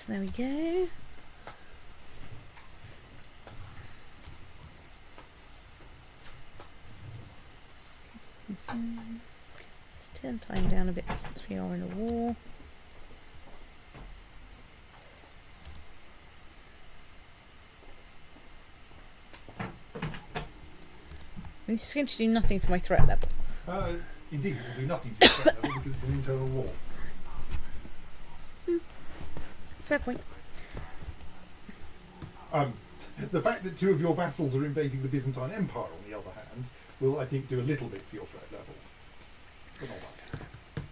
There we go. Let's turn time down a bit since we are in a war. This is going to do nothing for my threat level. Indeed, it will do nothing to your threat level because it's an internal war. Fair point. The fact that two of your vassals are invading the Byzantine Empire, on the other hand, will, I think, do a little bit for your threat level. But not much.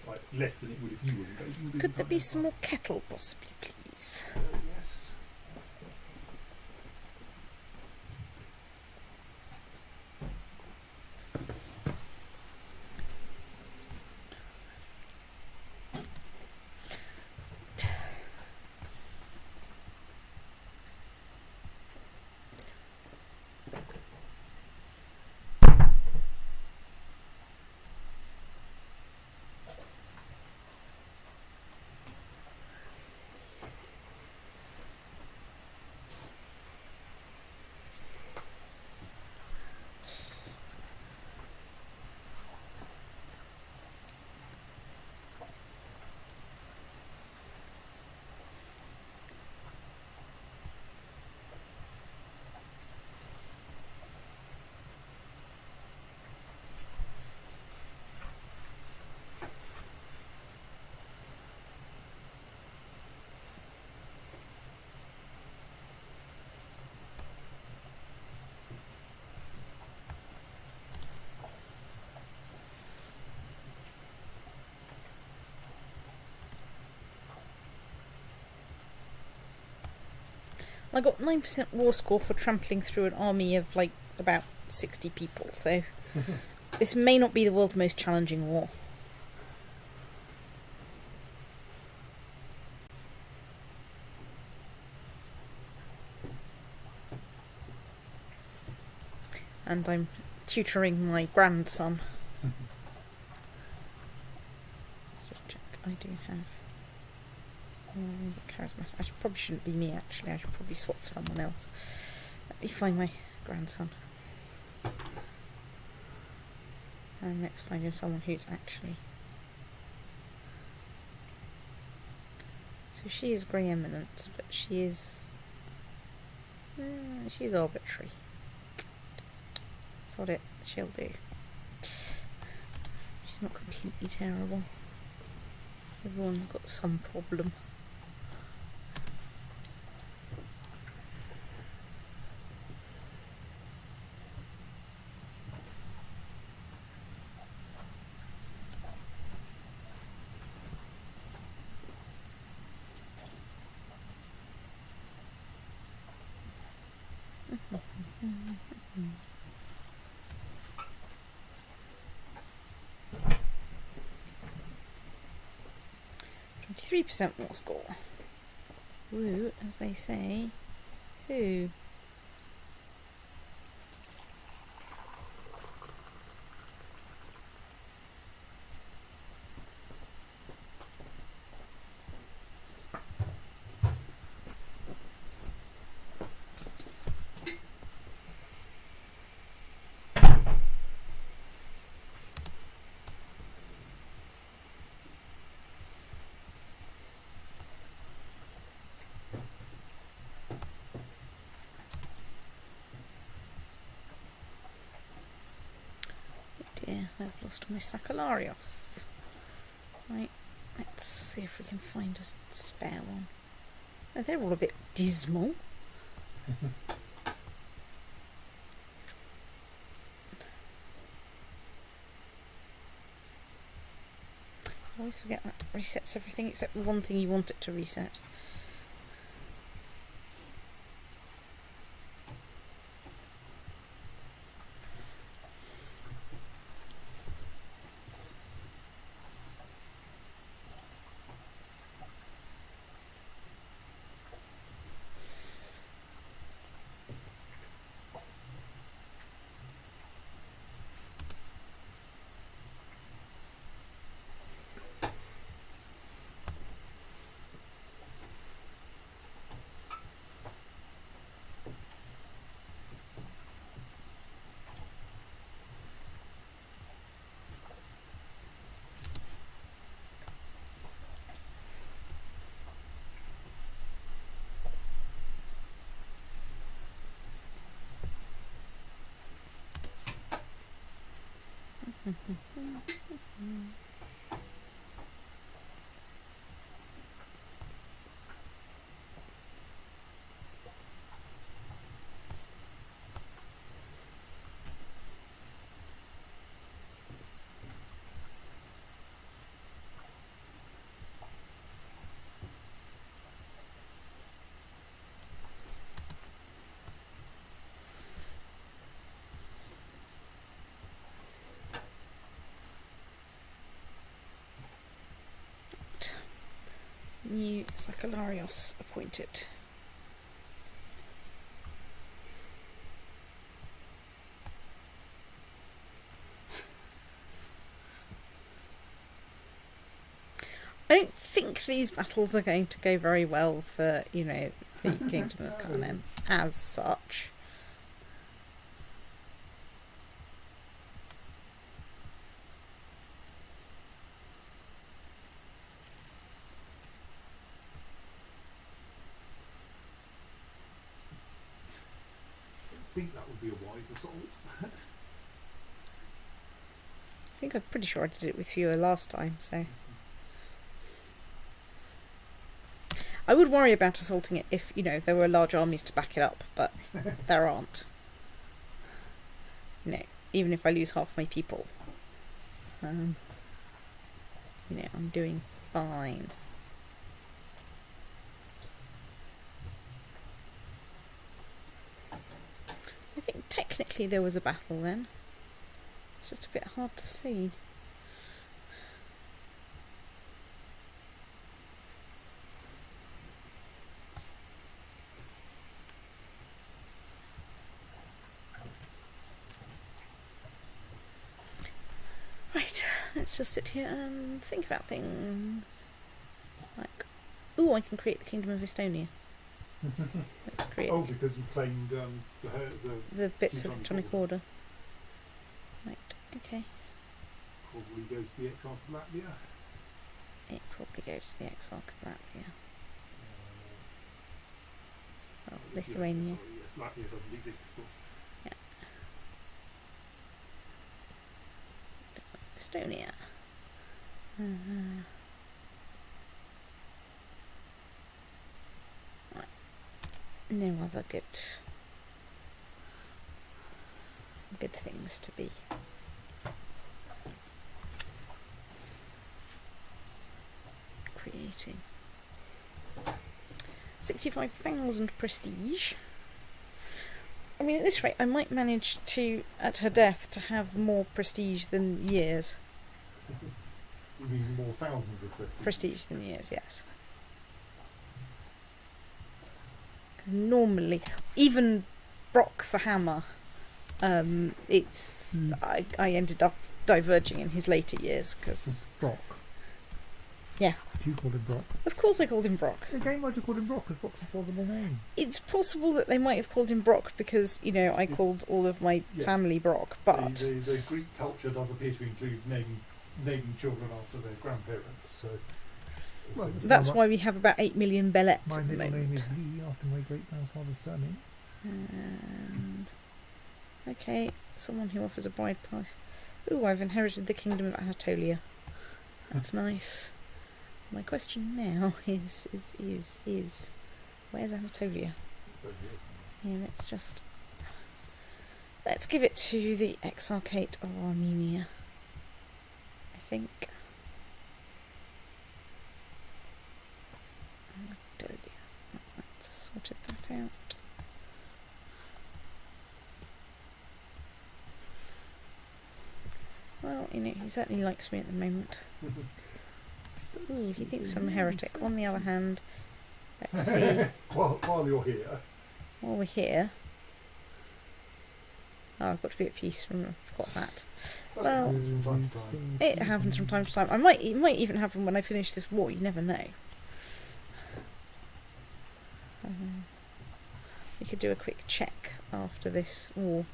Like, less than it would if you were invading the Byzantine Could there be Empire. some more kettle, possibly, please? Yes. I got 9% war score for trampling through an army of, like, about 60 people, so this may not be the world's most challenging war. And I'm tutoring my grandson. Let's just check. I do have... charismatic. I probably shouldn't be me, actually. I should probably swap for someone else. Let me find my grandson. And let's find him someone who's actually... So she is Grey Eminence, but she is... she's arbitrary. Sod it, she'll do. She's not completely terrible. Everyone's got some problem. 23% war score. Woo, as they say. Who? I've lost my Sacalarios. Right, let's see if we can find a spare one. Oh, they're all a bit dismal. I always forget that resets everything except the one thing you want it to reset. New Sacalarios appointed. I don't think these battles are going to go very well for, you know, the Kingdom of Kanem as such. I think that would be a wise assault. I think I'm pretty sure I did it with fewer last time, so... I would worry about assaulting it if, you know, there were large armies to back it up, but there aren't. You know, even if I lose half my people. You know, I'm doing fine. I think technically there was a battle then. It's just a bit hard to see. Right, let's just sit here and think about things. Like, ooh, I can create the Kingdom of Estonia. Let's create Oh, because you claimed the bits of the Teutonic Order. Right, okay. Probably goes to the Exarch of Latvia. It probably goes to the Exarch of Latvia. Well, Lithuania. Sorry, yes, Latvia doesn't exist, of course. Estonia. Right. No other good things to be creating. 65,000 prestige. I mean, at this rate, I might manage to, at her death, to have more prestige than years. You mean more thousands of prestige? Prestige than years, yes. Because normally, even Brock the Hammer, I ended up diverging in his later years, because... Brock. Yeah. You called him Brock. Of course I called him Brock. The game might have called him Brock, because Brock's a plausible name. It's possible that they might have called him Brock because, you know, I called all of my family Brock, but... The Greek culture does appear to include naming children after their grandparents, so... Well, That's why we have about 8 million Belette my at the middle name moment. is Lee, after my great-grandfather's surname. And... Okay, someone who offers a bride price. Ooh, I've inherited the kingdom of Anatolia. That's nice. My question now is where's Anatolia? Yeah, let's give it to the Exarchate of Armenia, I think. Anatolia. Let's sorted that out. Well, you know, he certainly likes me at the moment. Ooh, he thinks I'm a heretic. On the other hand, let's see. While you're here. While we're here. Oh, I've got to be at peace. I forgot that. Well, From time to time. it happens from time to time. It might even happen when I finish this war. You never know. We could do a quick check after this war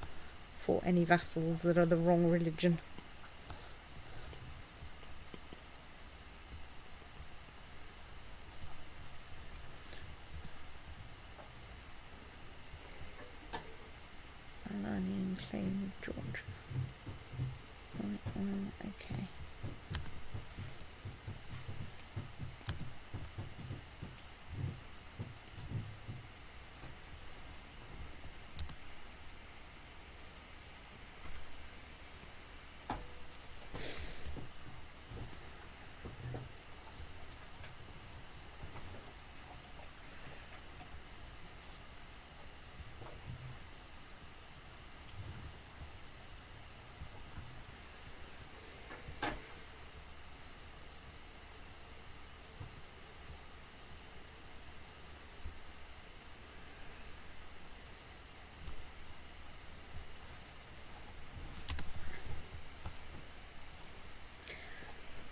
for any vassals that are the wrong religion. Alanian claim George. Right, okay.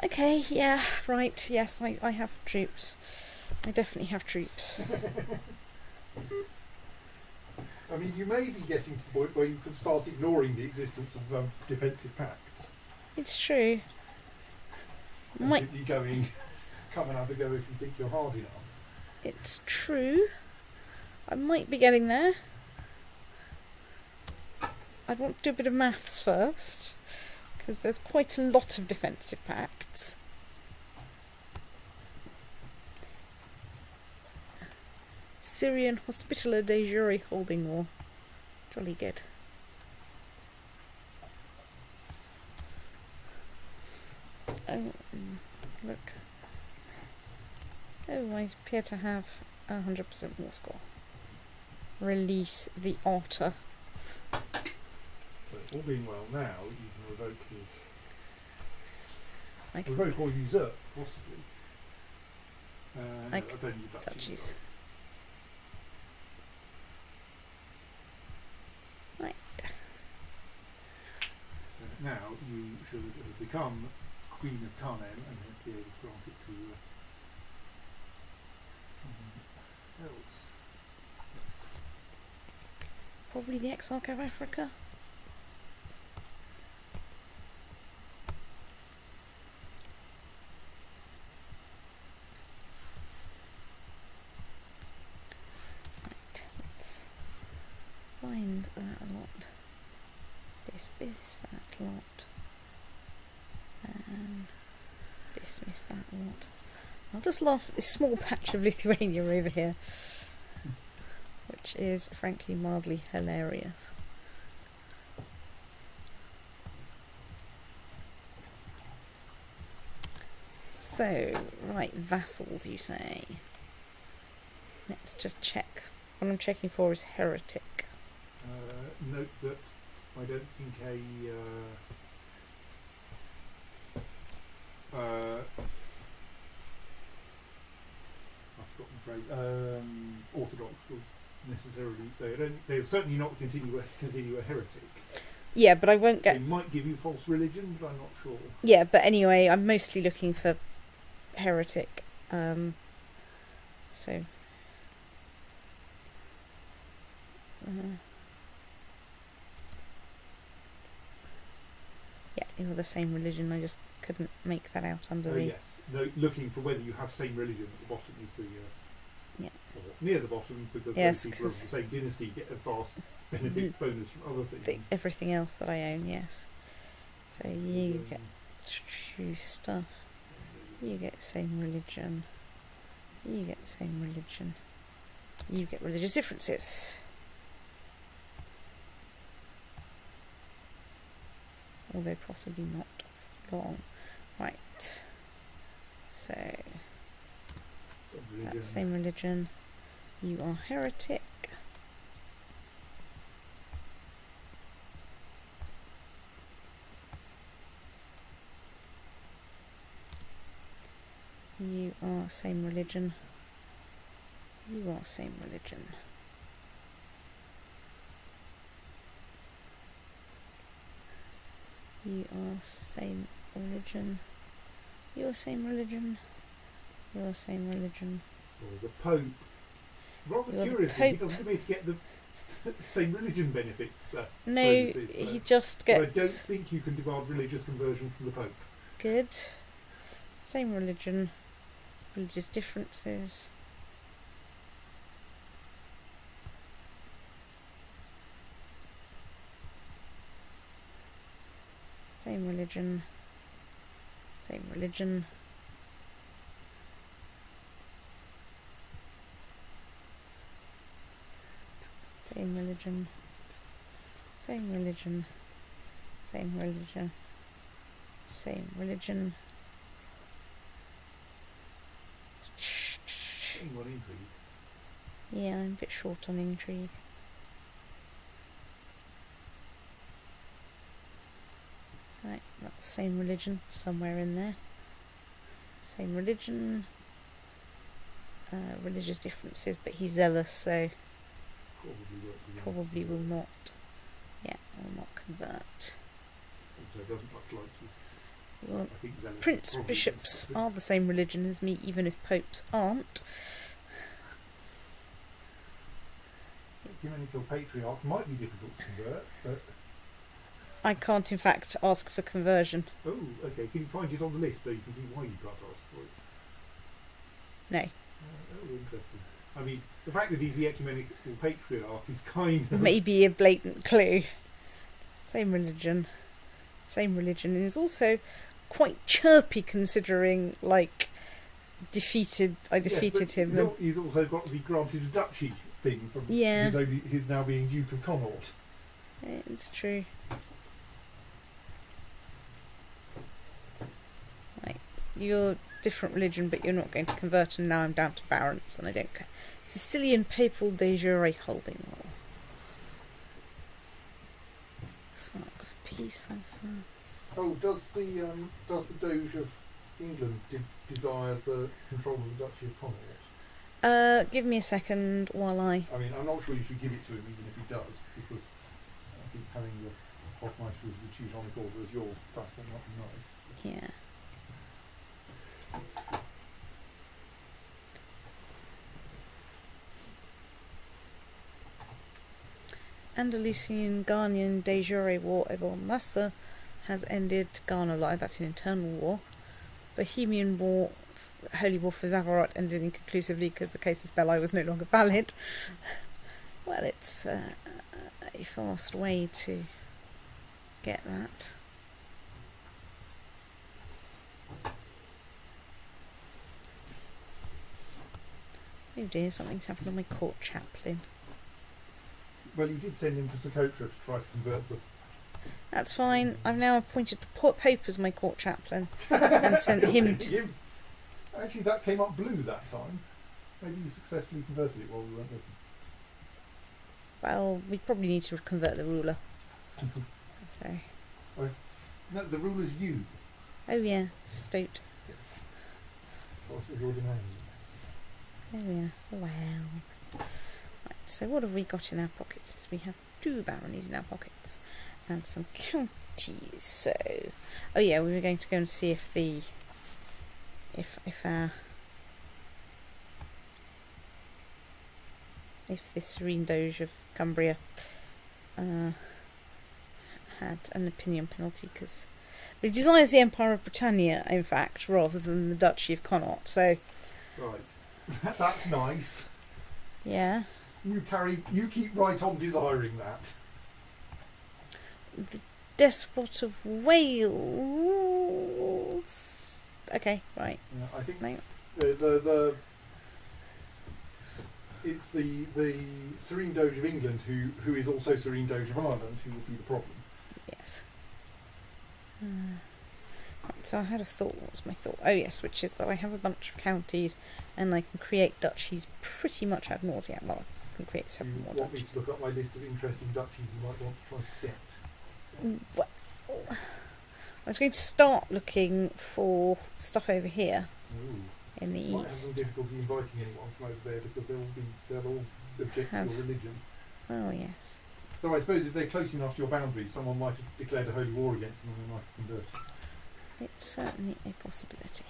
Okay, yeah, right, yes, I have troops. I definitely have troops. I mean, you may be getting to the point where you can start ignoring the existence of defensive pacts. It's true. Might, You going, come and have a go if you think you're hard enough. it's true. I might be getting there. I'd want to do a bit of maths first, because there's quite a lot of defensive pacts. Syrian Hospitaller de Jure holding war. Jolly good. Oh, look. Oh, I appear to have 100% war score. Release the otter. So, all being well now, you can revoke his... I can Revoke or usurp, possibly. I No, that's only touchies. Right. So now you should have become Queen of Kanem and hence be able to grant it to someone else. Yes. Probably the Exarch of Africa. Right, let's find that lot. Dismiss that lot. And dismiss that lot. I'll just laugh at this small patch of Lithuania over here, which is frankly mildly hilarious. So, right, vassals you say. Let's just check. What I'm checking for is heretic. note that I don't think I've forgotten the phrase. Orthodox will necessarily. They'll certainly not consider you a heretic. Yeah, but I won't They get. might give you false religion, but I'm not sure. Yeah, but anyway, I'm mostly looking for heretic. So. Yeah, you're the same religion. I just couldn't make that out under the. Yes. No, looking for whether you have same religion at the bottom is the. Yeah. Or near the bottom, because Yes, those people of the same dynasty get a vast benefits bonus from other things. Everything else that I own, yes. So you get true stuff. You get same religion. You get same religion. You get religious differences. Although possibly not long. Right. So that's same religion. You are heretic. You are same religion. You are same religion. You are same religion. You are same religion. You are same religion. Or the Pope. Rather curiously, he doesn't appear to get the same religion benefits. No, he just gets. But I don't think you can demand religious conversion from the Pope. Good. Same religion. Religious differences. Same religion. Same religion. Same religion. Same religion. Same religion. Same religion. Anyone intrigue? Yeah, I'm a bit short on intrigue. Right, that's same religion, somewhere in there. Same religion. Religious differences, but he's zealous, so probably will not. Yeah, will not convert. Also doesn't much like you. Well, I think zealous prince probably bishops doesn't. are the same religion as me, even if popes aren't. Ecumenical patriarch might be difficult to convert, but I can't, in fact, ask for conversion. oh, okay. Can you find it on the list so you can see why you can't ask for it? No. Oh, interesting. I mean, the fact that he's the ecumenical patriarch is kind of Maybe a blatant clue. Same religion. Same religion. And is also quite chirpy considering, like, I defeated him. He's also got the granted a duchy thing from his now being Duke of Connaught. It's true. Right. You're different religion, but you're not going to convert, and now I'm down to barons, and I don't care. Sicilian papal de jure holding law. Sark's peace offer. Oh, does the Doge of England desire the control of the Duchy of Connaught? Give me a second while I I mean, I'm not sure you should give it to him, even if he does, because I think having the Hofmeister as the Teutonic Order as your vassal might be nice. yeah. Andalusian Ghanaian de jure war over Massa has ended. Ghana live, that's an internal war. Bohemian War, Holy War for Zavarat, ended inconclusively because the casus belli was no longer valid. Well, it's a fast way to get that. Oh dear, something's happened on my court chaplain. Well, you did send him to Socotra to try to convert the... That's fine. I've now appointed the Pope as my court chaplain and sent him to... Actually, that came up blue that time. Maybe you successfully converted it while we weren't looking. Well, we probably need to convert the ruler. So. No, the ruler's you. Oh yeah, Stoat. Yes. Part of your domain. Oh yeah. Wow. Right, so what have we got in our pockets? Is we have 2 baronies in our pockets. And some counties. So, oh yeah, we were going to go and see if the if the Serene Doge of Cumbria had an opinion penalty, because he desires the Empire of Britannia, in fact, rather than the Duchy of Connaught. So, right, that's nice. Yeah. You keep right on desiring that. The Despot of Wales. Okay, right. Yeah, I think No. the it's the Serene Doge of England who is also Serene Doge of Ireland who would be the problem. Yes. Right, so I had a thought. What was my thought? Oh yes, which is that I have a bunch of counties and I can create duchies pretty much ad nauseam. Well, I can create several more You want me duchies. to look up my list of interesting duchies you might want to try to get? Well, I was going to start looking for stuff over here Ooh. in the Might have some east. difficulty inviting anyone from over there because they'll all object to Have- your religion. Oh yes. Though I suppose if they're close enough to your boundaries, someone might have declared a holy war against them and they might have converted. It's certainly a possibility.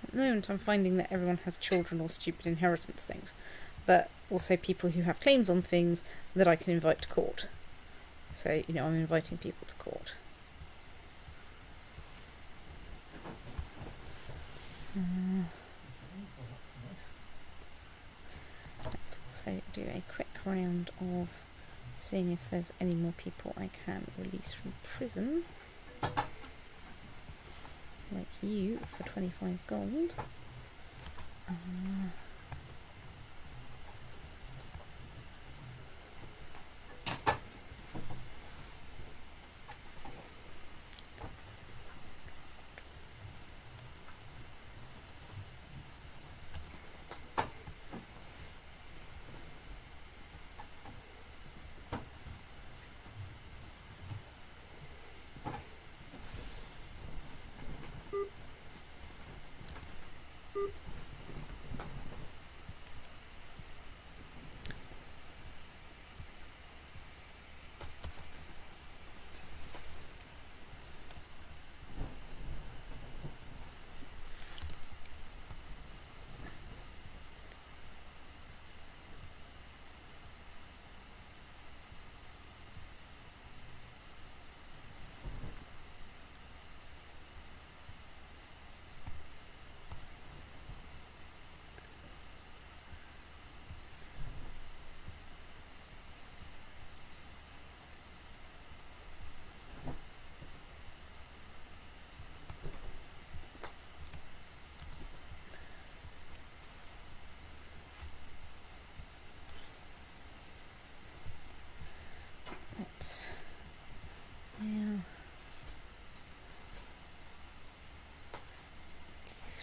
At the moment, I'm finding that everyone has children or stupid inheritance things, but also people who have claims on things that I can invite to court. So, I'm inviting people to court. Let's also do a quick round of seeing if there's any more people I can release from prison. Like you for 25 gold.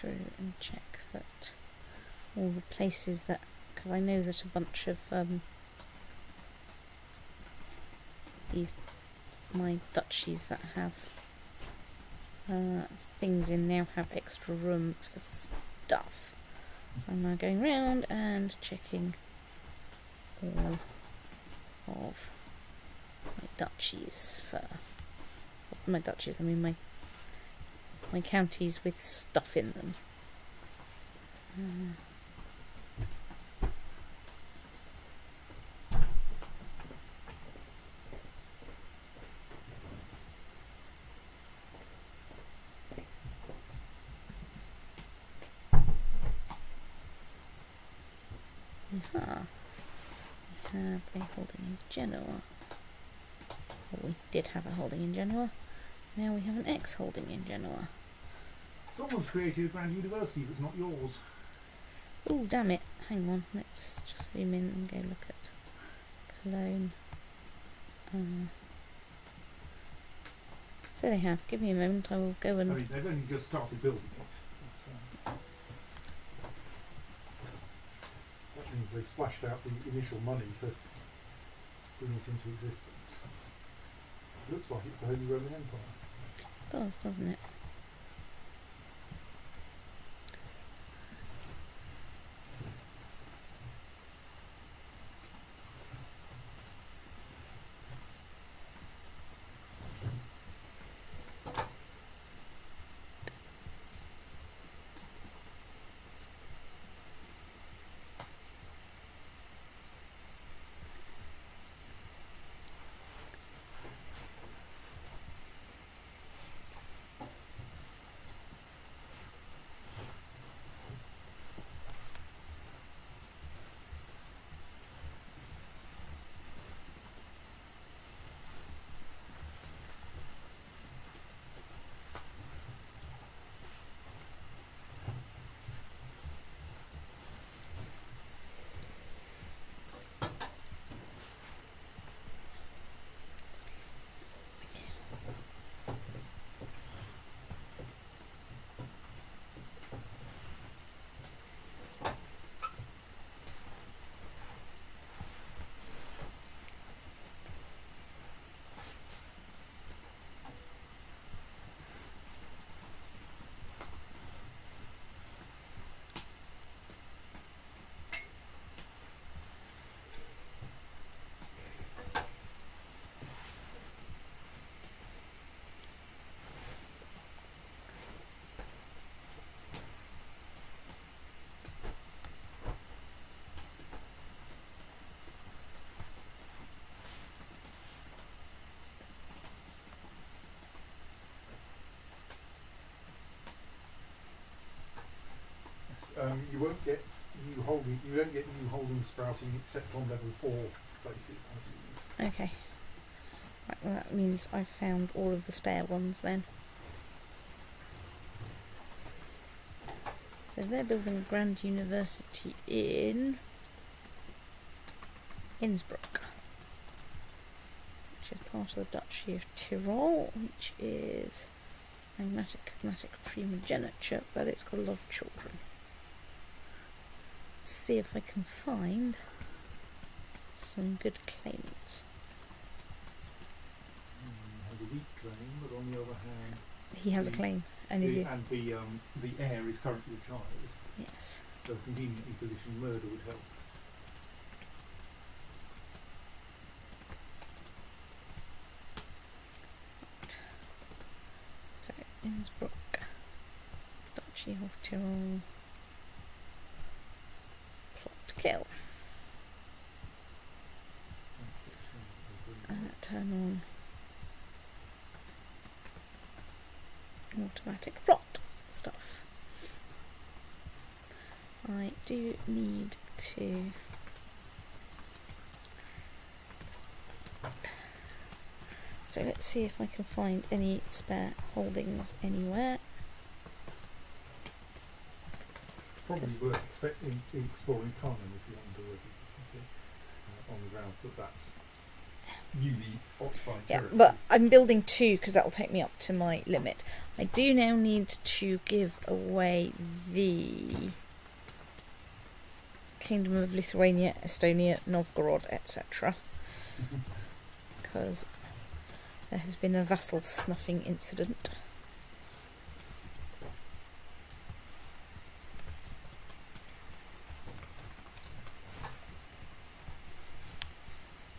through and check that all the places that, because I know that a bunch of these my duchies that have things in now have extra room for stuff. So I'm now going round and checking all of my duchies for my duchies. I mean my counties with stuff in them. Aha. We have a holding in Genoa. Well, we did have a holding in Genoa. Now we have an ex-holding in Genoa. Someone's created a grand university that's not yours. Oh, damn it. Hang on. Let's just zoom in and go look at Cologne. So they have. Give me a moment. I will go and... I mean, they've only just started building it. That means they've splashed out the initial money to bring it into existence. Looks like it's the Holy Roman Empire. It does, doesn't it? You won't get new holding. You don't get new holding sprouting except on level 4 places. Okay. Right, well that means I've found all of the spare ones then. So they're building a grand university in Innsbruck, which is part of the Duchy of Tyrol, which is magmatic, cognatic primogeniture, but it's got a lot of children. Let's see if I can find some good claimants. Has a weak claim, but on the other hand, He has a claim, and is it? and the heir is currently a child. Yes. So a conveniently positioned murder would help. Right. So Innsbruck, Duchy of Tyrol. Kill. Turn on automatic plot stuff. I do need to so let's see if I can find any spare holdings anywhere. Probably worth exploring Carmen if you haven't already, on the grounds that that's newly occupied Yeah, territory. but I'm building 2 because that will take me up to my limit. I do now need to give away the Kingdom of Lithuania, Estonia, Novgorod, etc. Because there has been a vassal snuffing incident.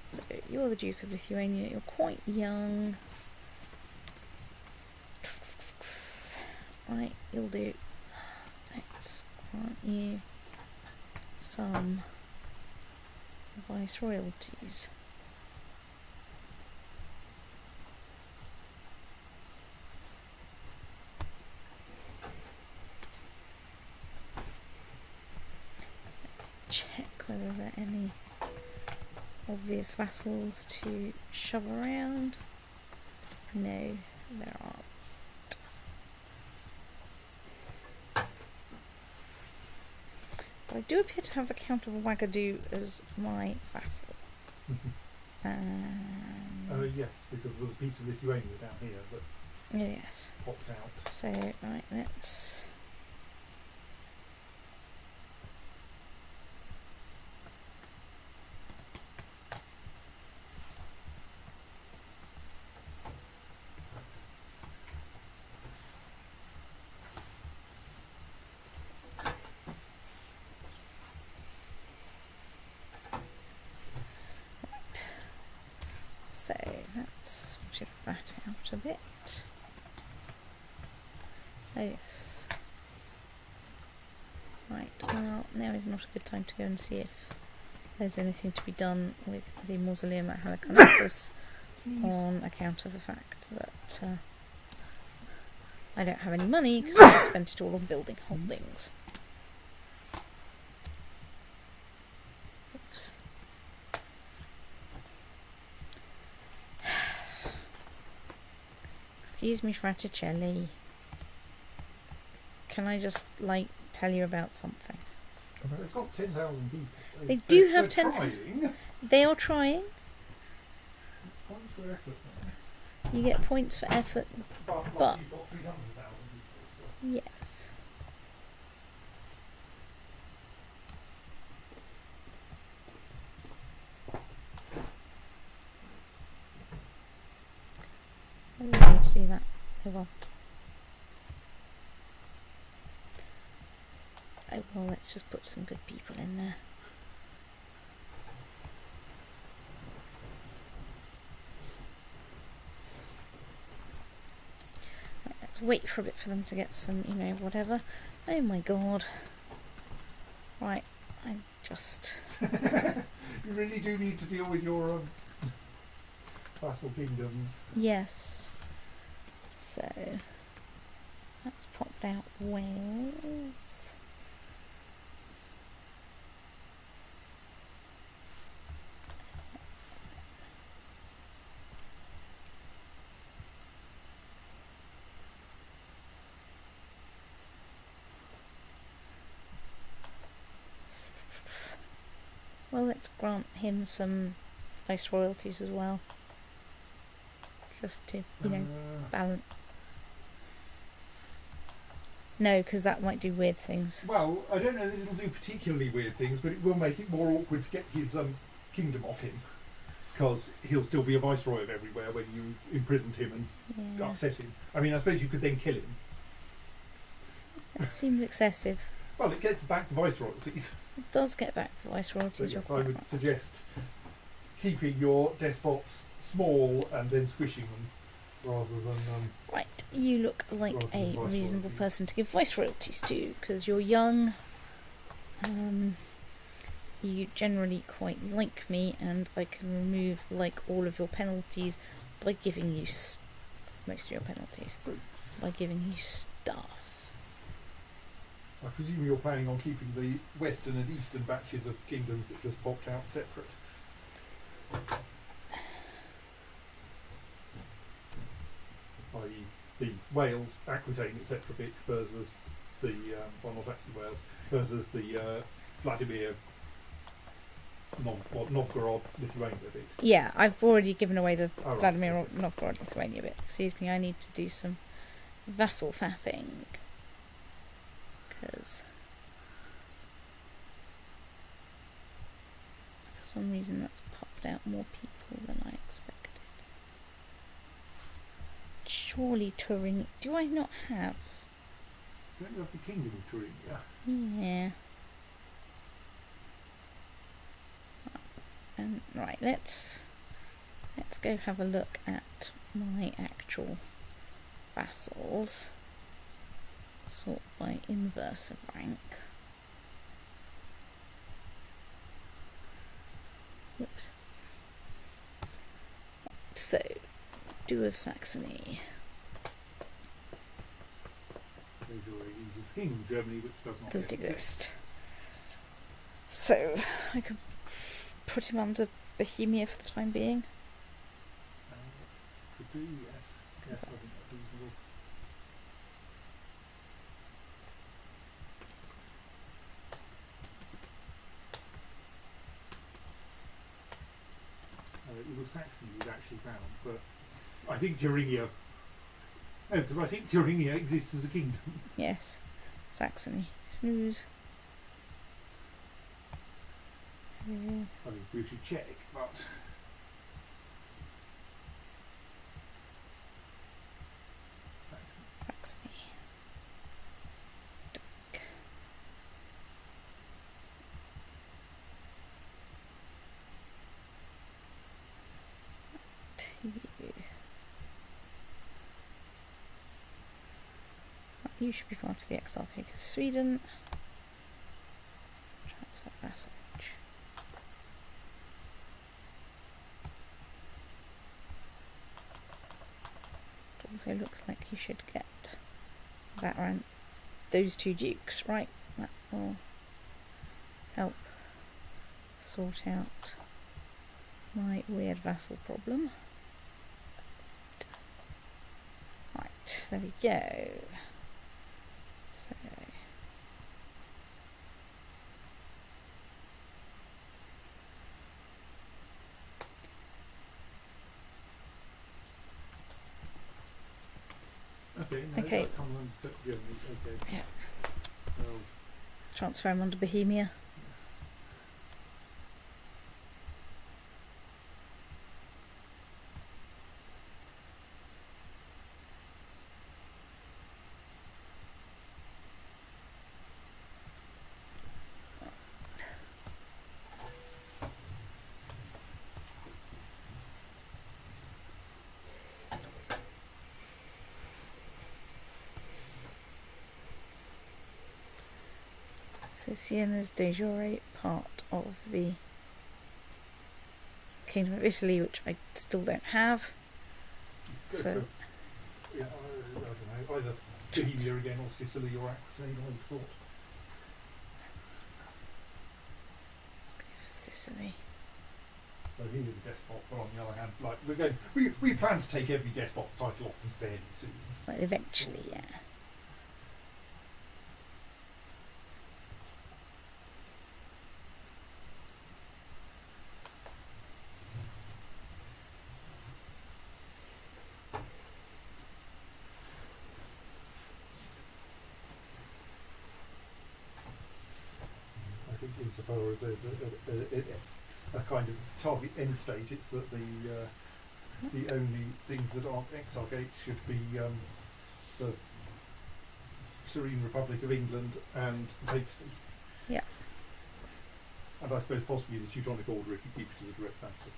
So you're the Duke of Lithuania, you're quite young. Right, you'll do. Let's grant you some viceroyalties. Let's check whether there are any obvious vassals to shove around. No, there aren't. But I do appear to have the Count of Wagadu as my vassal. Yes, because there was a piece of Lithuania down here that Yes. popped out. So, right, let's... So let's chip that out a bit. Oh yes. Right, well now is not a good time to go and see if there's anything to be done with the mausoleum at Halicarnassus on account of the fact that I don't have any money because I just spent it all on building holdings. Oops. Excuse me, Fraticelli. Can I just, tell you about something? It's got 10,000 people. They do have they're 10,000. trying. They are trying. Points for effort. You get points for effort. But- you've got 300,000 people. Yes. I really need to do that. Oh well. Oh well, let's just put some good people in there. Right, let's wait for a bit for them to get some, whatever. Oh my god. Right, I just... You really do need to deal with your vassal kingdoms. Yes. So, that's popped out Wales. Well, let's grant him some vice royalties as well. Just to, balance. No, because that might do weird things. Well, I don't know that it'll do particularly weird things, but it will make it more awkward to get his kingdom off him. Because he'll still be a viceroy of everywhere when you've imprisoned him and Yeah, upset him. I mean, I suppose you could then kill him. that seems excessive. Well, it gets back the viceroyalties. It does get back the vice So royalties. yes, I would suggest keeping your despots small and then squishing them rather than... Right, you look like rather than a vice reasonable royalties. person to give vice royalties to, because you're young. You generally quite like me, and I can remove all of your penalties by giving you most of your penalties by giving you stuff. I presume you're planning on keeping the western and eastern batches of kingdoms that just popped out separate. I.e. the Wales, Aquitaine, etc. bit versus the, well not actually Wales, versus the Vladimir Novgorod, Lithuania bit. Yeah, I've already given away the Oh, right, Vladimir okay. Novgorod, Lithuania bit. Excuse me, I need to do some vassal faffing. Because for some reason that's popped out more people than I expected. Surely Turing... Do I not have... Don't you have the Kingdom of Thuringia? Yeah. And right, let's go have a look at my actual vassals. Sort by inverse of rank. Whoops. So, Do of Saxony. There's already the Kingdom of Germany, which does not Doesn't yet exist. So, I could put him under Bohemia for the time being. Could do, yes. Yes, I think that's reasonable. It was Saxony we'd actually found, but I think Thuringia... No, because I think Thuringia exists as a kingdom. Yes. Saxony. Snooze. I mean, we should check, but... Saxony. Duck. You should be part of the Exarchate of Sweden. Transfer vassalage. It also looks like you should get that around those two dukes, right? That will help sort out my weird vassal problem. Right, there we go. So Okay, Okay. Cumberland took Germany, okay. Yeah. Well, transfer him onto Bohemia. So Siena's de jure part of the Kingdom of Italy, which I still don't have. go For- for, yeah, I don't know, either Bohemia again or Sicily or Aquitaine, I would have thought. Let's go for Sicily. Bohemia's a despot, but on the other hand, like, we plan to take every despot title off them fairly soon. Well, eventually, yeah. I think insofar as there's a kind of target end state, it's that the only things that aren't exarchates should be the Serene Republic of England and the papacy. Yeah. And I suppose possibly the Teutonic Order if you keep it as a direct vassal.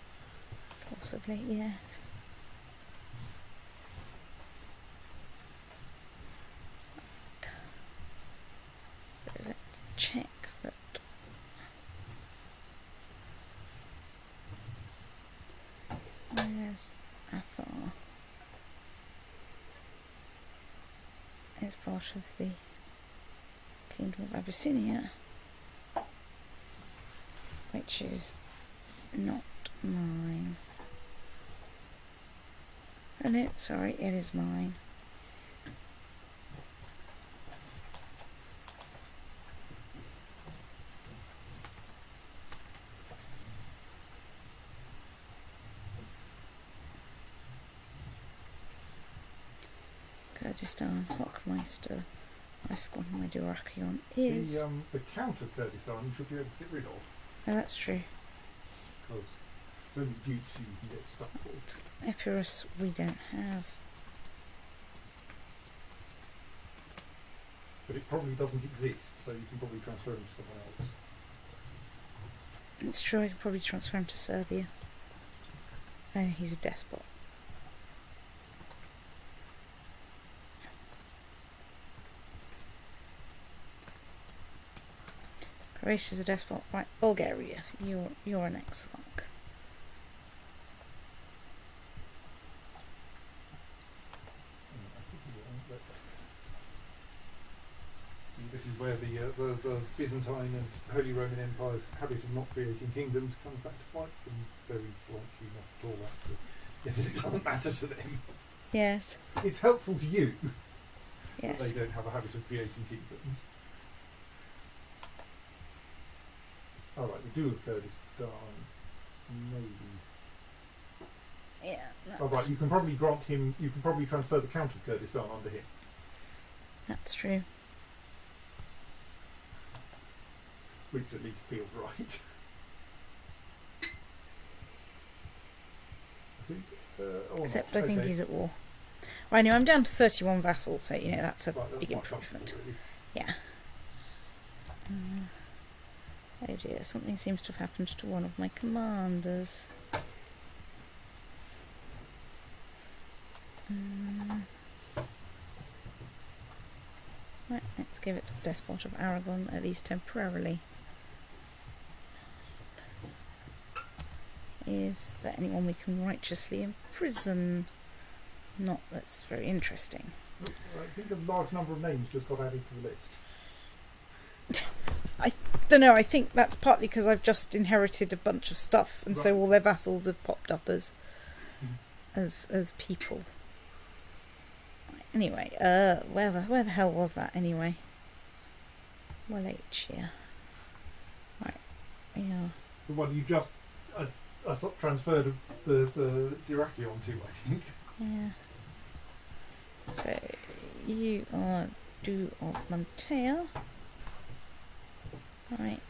Possibly, yes. So let's check that. Where's Athar? It's part of the Kingdom of Abyssinia, which is not mine. Oh no, sorry, it is mine. Kurdistan, Hockmeister. I've forgotten where Durakion is. The Count of Kurdistan you should be able to get rid of, Oh, that's true. because it's only dukes you can get stuck with. Epirus we don't have. But it probably doesn't exist, so you can probably transfer him to someone else. It's true, I could probably transfer him to Serbia. Oh, he's a despot. Croatia's a despot. Right, Bulgaria, you're an Exarch. This is where the Byzantine and Holy Roman Empire's habit of not creating kingdoms comes back to bite them very slightly, not at all actually. Yet it doesn't matter to them. Yes. It's helpful to you that Yes. they don't have a habit of creating kingdoms. Alright, we do have Kurdistan, maybe. Yeah. That's, Oh right, you can probably grant him, you can probably transfer the Count of Kurdistan under him. that's true. Which at least feels right. I think, or Except not. I think Okay. he's at war. Right, now I'm down to 31 vassals, so you know that's a Right, that's big quite improvement. comfortable, really. Yeah. Oh dear, something seems to have happened to one of my commanders. Right, let's give it to the Despot of Aragon, at least temporarily. Is there anyone we can righteously imprison? Not that's very interesting. Look, I think a large number of names just got added to the list. Don't know, I think that's partly because I've just inherited a bunch of stuff, and so Right. all their vassals have popped up as Mm. as people. Right, anyway, where the hell was that anyway? Wallachia. Right, yeah. The one you just transferred the Durakion to, I think. Yeah. So you are Du of Mantea. Right.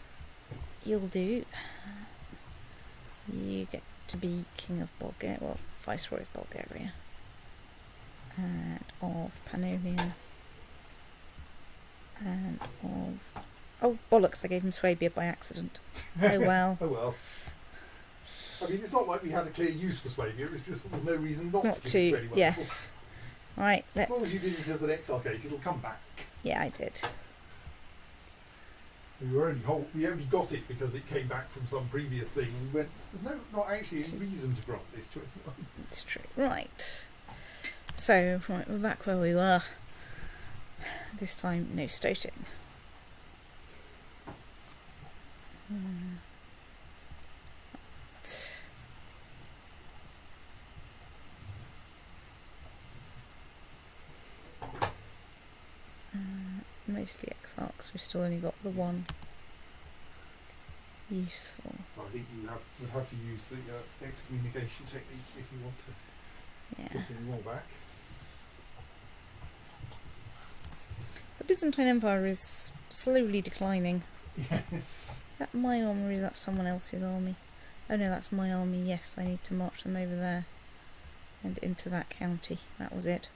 You'll do. You get to be King of Bulgaria, well, Viceroy of Bulgaria. And of Pannonia. And of... Oh, bollocks, I gave him Swabia by accident. Oh well. Oh well. I mean, it's not like we had a clear use for Swabia, it's just that there's no reason not Not to give it to, anyone yes. else. Right, As long as you did let's... it as an exarchate, it'll come back. Yeah, I did. We only got it because it came back from some previous thing. And we went, there's not actually any reason to grant this to anyone. It's true. Right. So, right, we're back where we were. This time, no stoating. Mostly exarchs, we've still only got the one useful. So I think you would have to use the excommunication technique if you want to Yeah. get any more back. The Byzantine Empire is slowly declining. Yes. Is that my army or is that someone else's army? Oh no, that's my army, yes, I need to march them over there and into that county. That was it.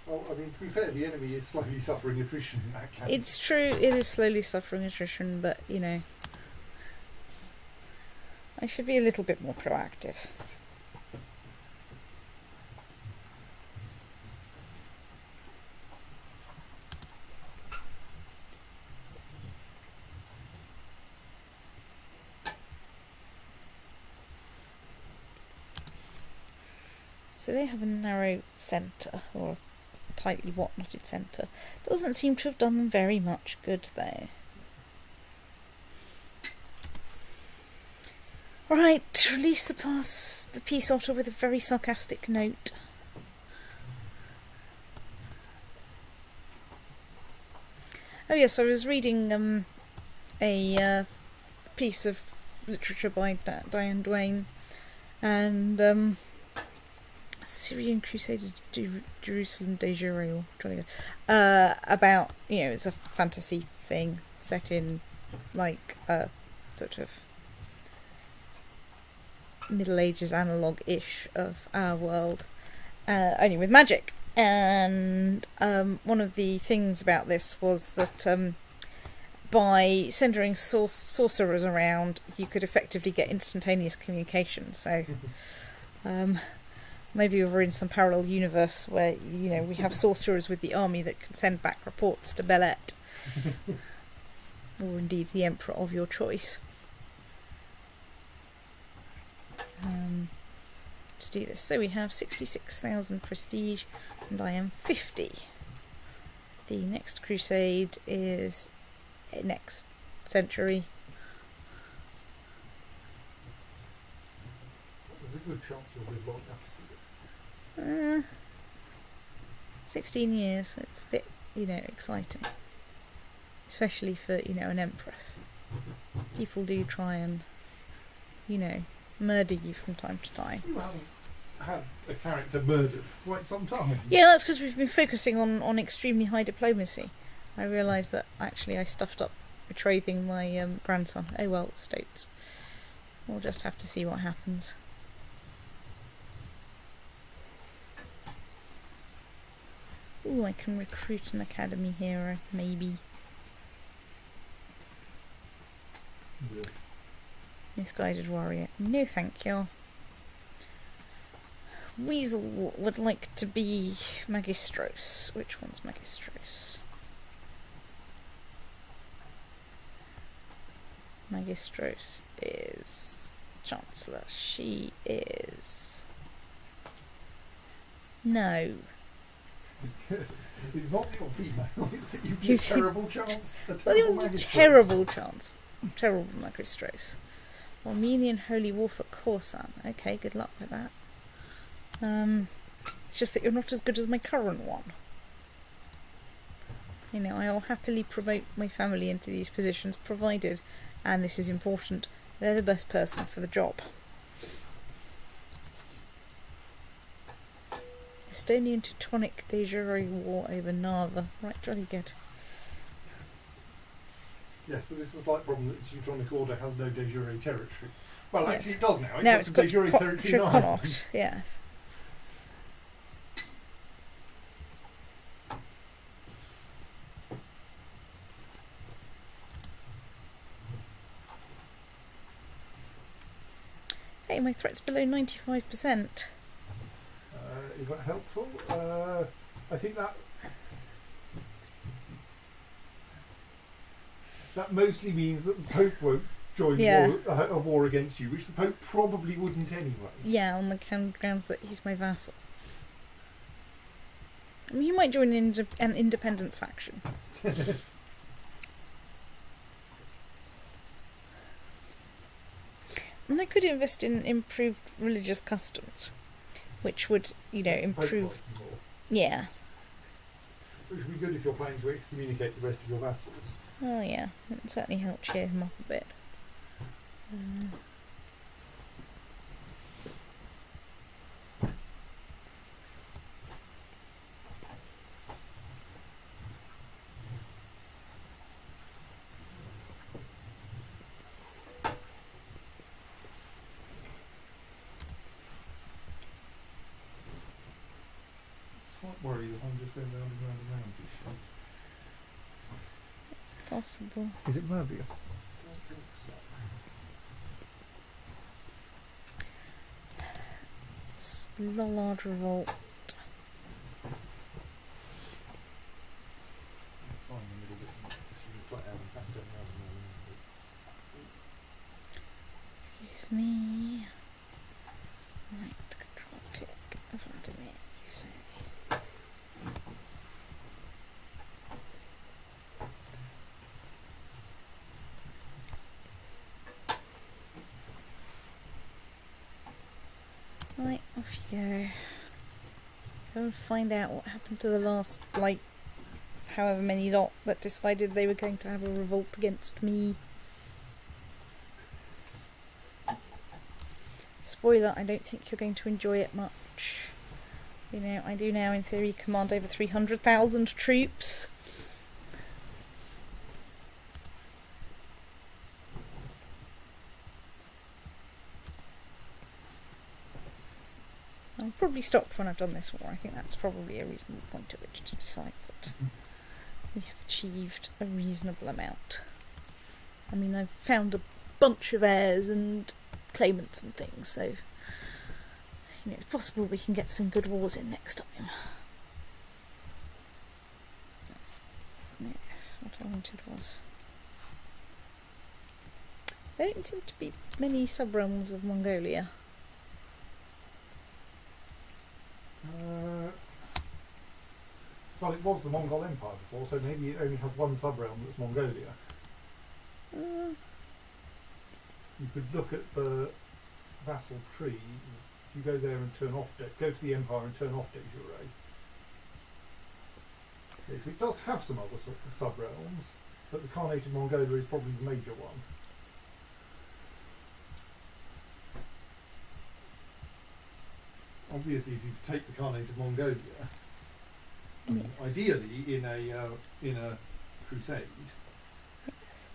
Well, I mean, to be fair, the enemy is slowly suffering attrition in that county. It's true, it is slowly suffering attrition, but you know, I should be a little bit more proactive. So they have a narrow centre, or a tightly what-knotted centre. Doesn't seem to have done them very much good, though. Right, release the peace otter with a very sarcastic note. Oh yes, I was reading a piece of literature by Diane Duane, and Syrian Crusader Jerusalem de Jure, or trying to go, about, it's a fantasy thing set in like a sort of Middle Ages analogue-ish of our world, only with magic. And one of the things about this was that by centering sorcerers around, you could effectively get instantaneous communication. So maybe we're in some parallel universe where we have sorcerers with the army that can send back reports to Belette, or indeed the emperor of your choice. To do this, so we have 66,000 prestige, and I am 50. The next crusade is next century. There's a good chance you'll live long enough to see it. 16 years. It's a bit, exciting, especially for an empress. People do try and, murder you from time to time. You haven't had a character murdered for quite some time. Yeah, that's because we've been focusing on extremely high diplomacy. I realised that actually I stuffed up betrothing my grandson. Oh well, Stoats. We'll just have to see what happens. Ooh, I can recruit an academy hero, maybe. Yeah. Misguided warrior. No, thank you. Weasel would like to be Magistros. Which one's Magistros? Magistros is Chancellor. She is... No. It's not that you're female, it's that you've got a terrible chance. Well, you have a terrible chance. Terrible Magistros. Armenian Holy War for Corsan. Okay, good luck with that. It's just that you're not as good as my current one. I'll happily promote my family into these positions, provided, and this is important, they're the best person for the job. Estonian Teutonic de Jure war over Narva. Right, jolly good. Yes, so this is a slight problem that the Teutonic Order has no de jure territory. Well, Yes. actually it does now. Now It it's has got de jure territory now. Connaught, yes. Hey, my threat's below 95%. Is that helpful? I think that mostly means that the Pope won't join a war against you, which the Pope probably wouldn't anyway. Yeah, on the grounds that he's my vassal. I mean, you might join an independence faction. And I could invest in improved religious customs, which would, improve... Yeah. Which would be good if you're planning to excommunicate the rest of your vassals. Oh yeah, it would certainly help cheer him up a bit. Slight worry that I'm just going round and round and round this shit. It's possible. Is it Mobius? I don't think so. Lollard Revolt. Fine, a little bit more, because you can flat out and back down round and round. Excuse me. Right, control click. Vladimir, you say. Right, off you go. Go and find out what happened to the last, however many lot that decided they were going to have a revolt against me. Spoiler, I don't think you're going to enjoy it much. You know, I do now, in theory, command over 300,000 troops. I'll probably stop when I've done this war. I think that's probably a reasonable point at which to decide that we have achieved a reasonable amount. I mean, I've found a bunch of heirs and claimants and things, so you know, it's possible we can get some good wars in next time. Yes, what I wanted was... There don't seem to be many sub-realms of Mongolia. Well, it was the Mongol Empire before, so maybe it only has one sub-realm that's Mongolia. You could look at the vassal tree. If you go there and turn off, go to the Empire and turn off de jure. Okay, so it does have some other sub-realms, but the Khanate of Mongolia is probably the major one. Obviously, if you take the Khanate of Mongolia, Yes. ideally in a crusade, Yes.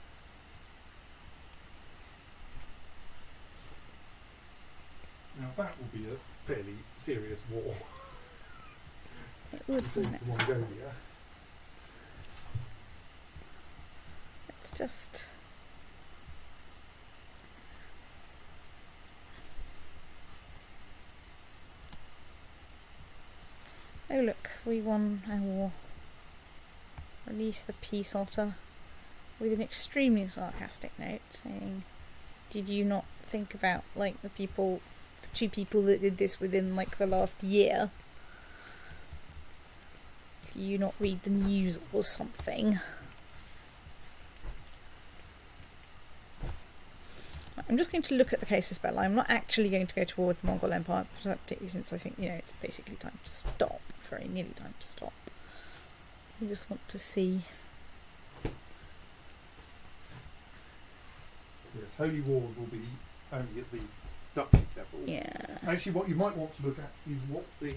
now that will be a fairly serious war. It would, For wouldn't it? Mongolia. It's just... Oh look, we won our war. Release the peace otter with an extremely sarcastic note saying, did you not think about like the two people that did this within like the last year? Do you not read the news or something? I'm just going to look at the casus belli. I'm not actually going to go to war with the Mongol Empire, particularly since I think, you know, it's basically time to stop. Very nearly time to stop. I just want to see. Yes, holy wars will be only at the duchy level. Yeah. Actually, what you might want to look at is what the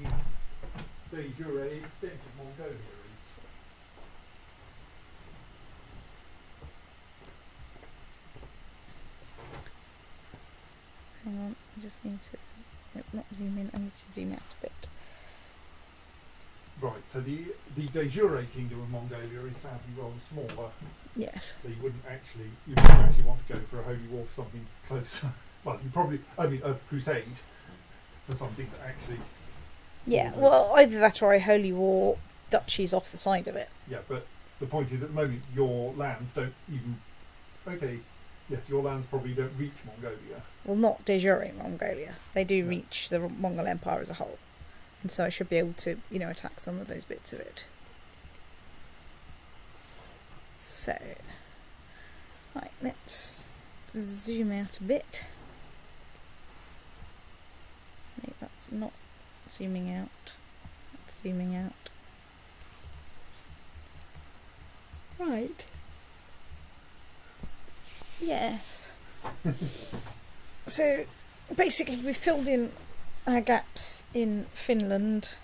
de jure extent of Mongolia is. Hang on, I just need to not zoom in, I need to zoom out a bit. Right, so the de jure kingdom of Mongolia is sadly rather smaller, Yes. so you wouldn't actually want to go for a holy war for something closer. Well, you probably, a crusade for something that actually... Yeah, well, either that or a holy war duchies off the side of it. Yeah, but the point is at the moment your lands don't even... Okay, yes, your lands probably don't reach Mongolia. Well, not de jure Mongolia. They do No. reach the Mongol Empire as a whole. And so I should be able to, you know, attack some of those bits of it. So, right, let's zoom out a bit. No, that's not zooming out. That's zooming out. Right. Yes. So, basically we filled in our gaps in Finland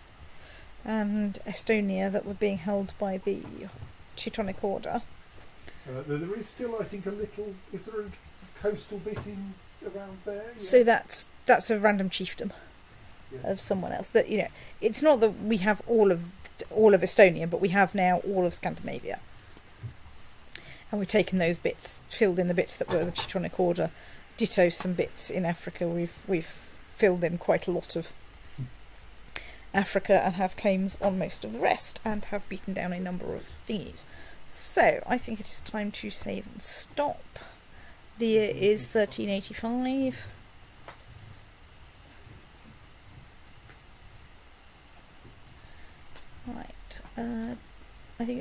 and Estonia that were being held by the Teutonic Order. There is still, I think, is there a coastal bit in around there? Yeah. So that's a random chiefdom of someone else. That, you know, it's not that we have all of Estonia, but we have now all of Scandinavia, and we've taken those bits, filled in the bits that were the Teutonic Order. Ditto some bits in Africa. We've filled in quite a lot of Africa and have claims on most of the rest, and have beaten down a number of thingies. So I think it is time to save and stop. The year is 1385. Right,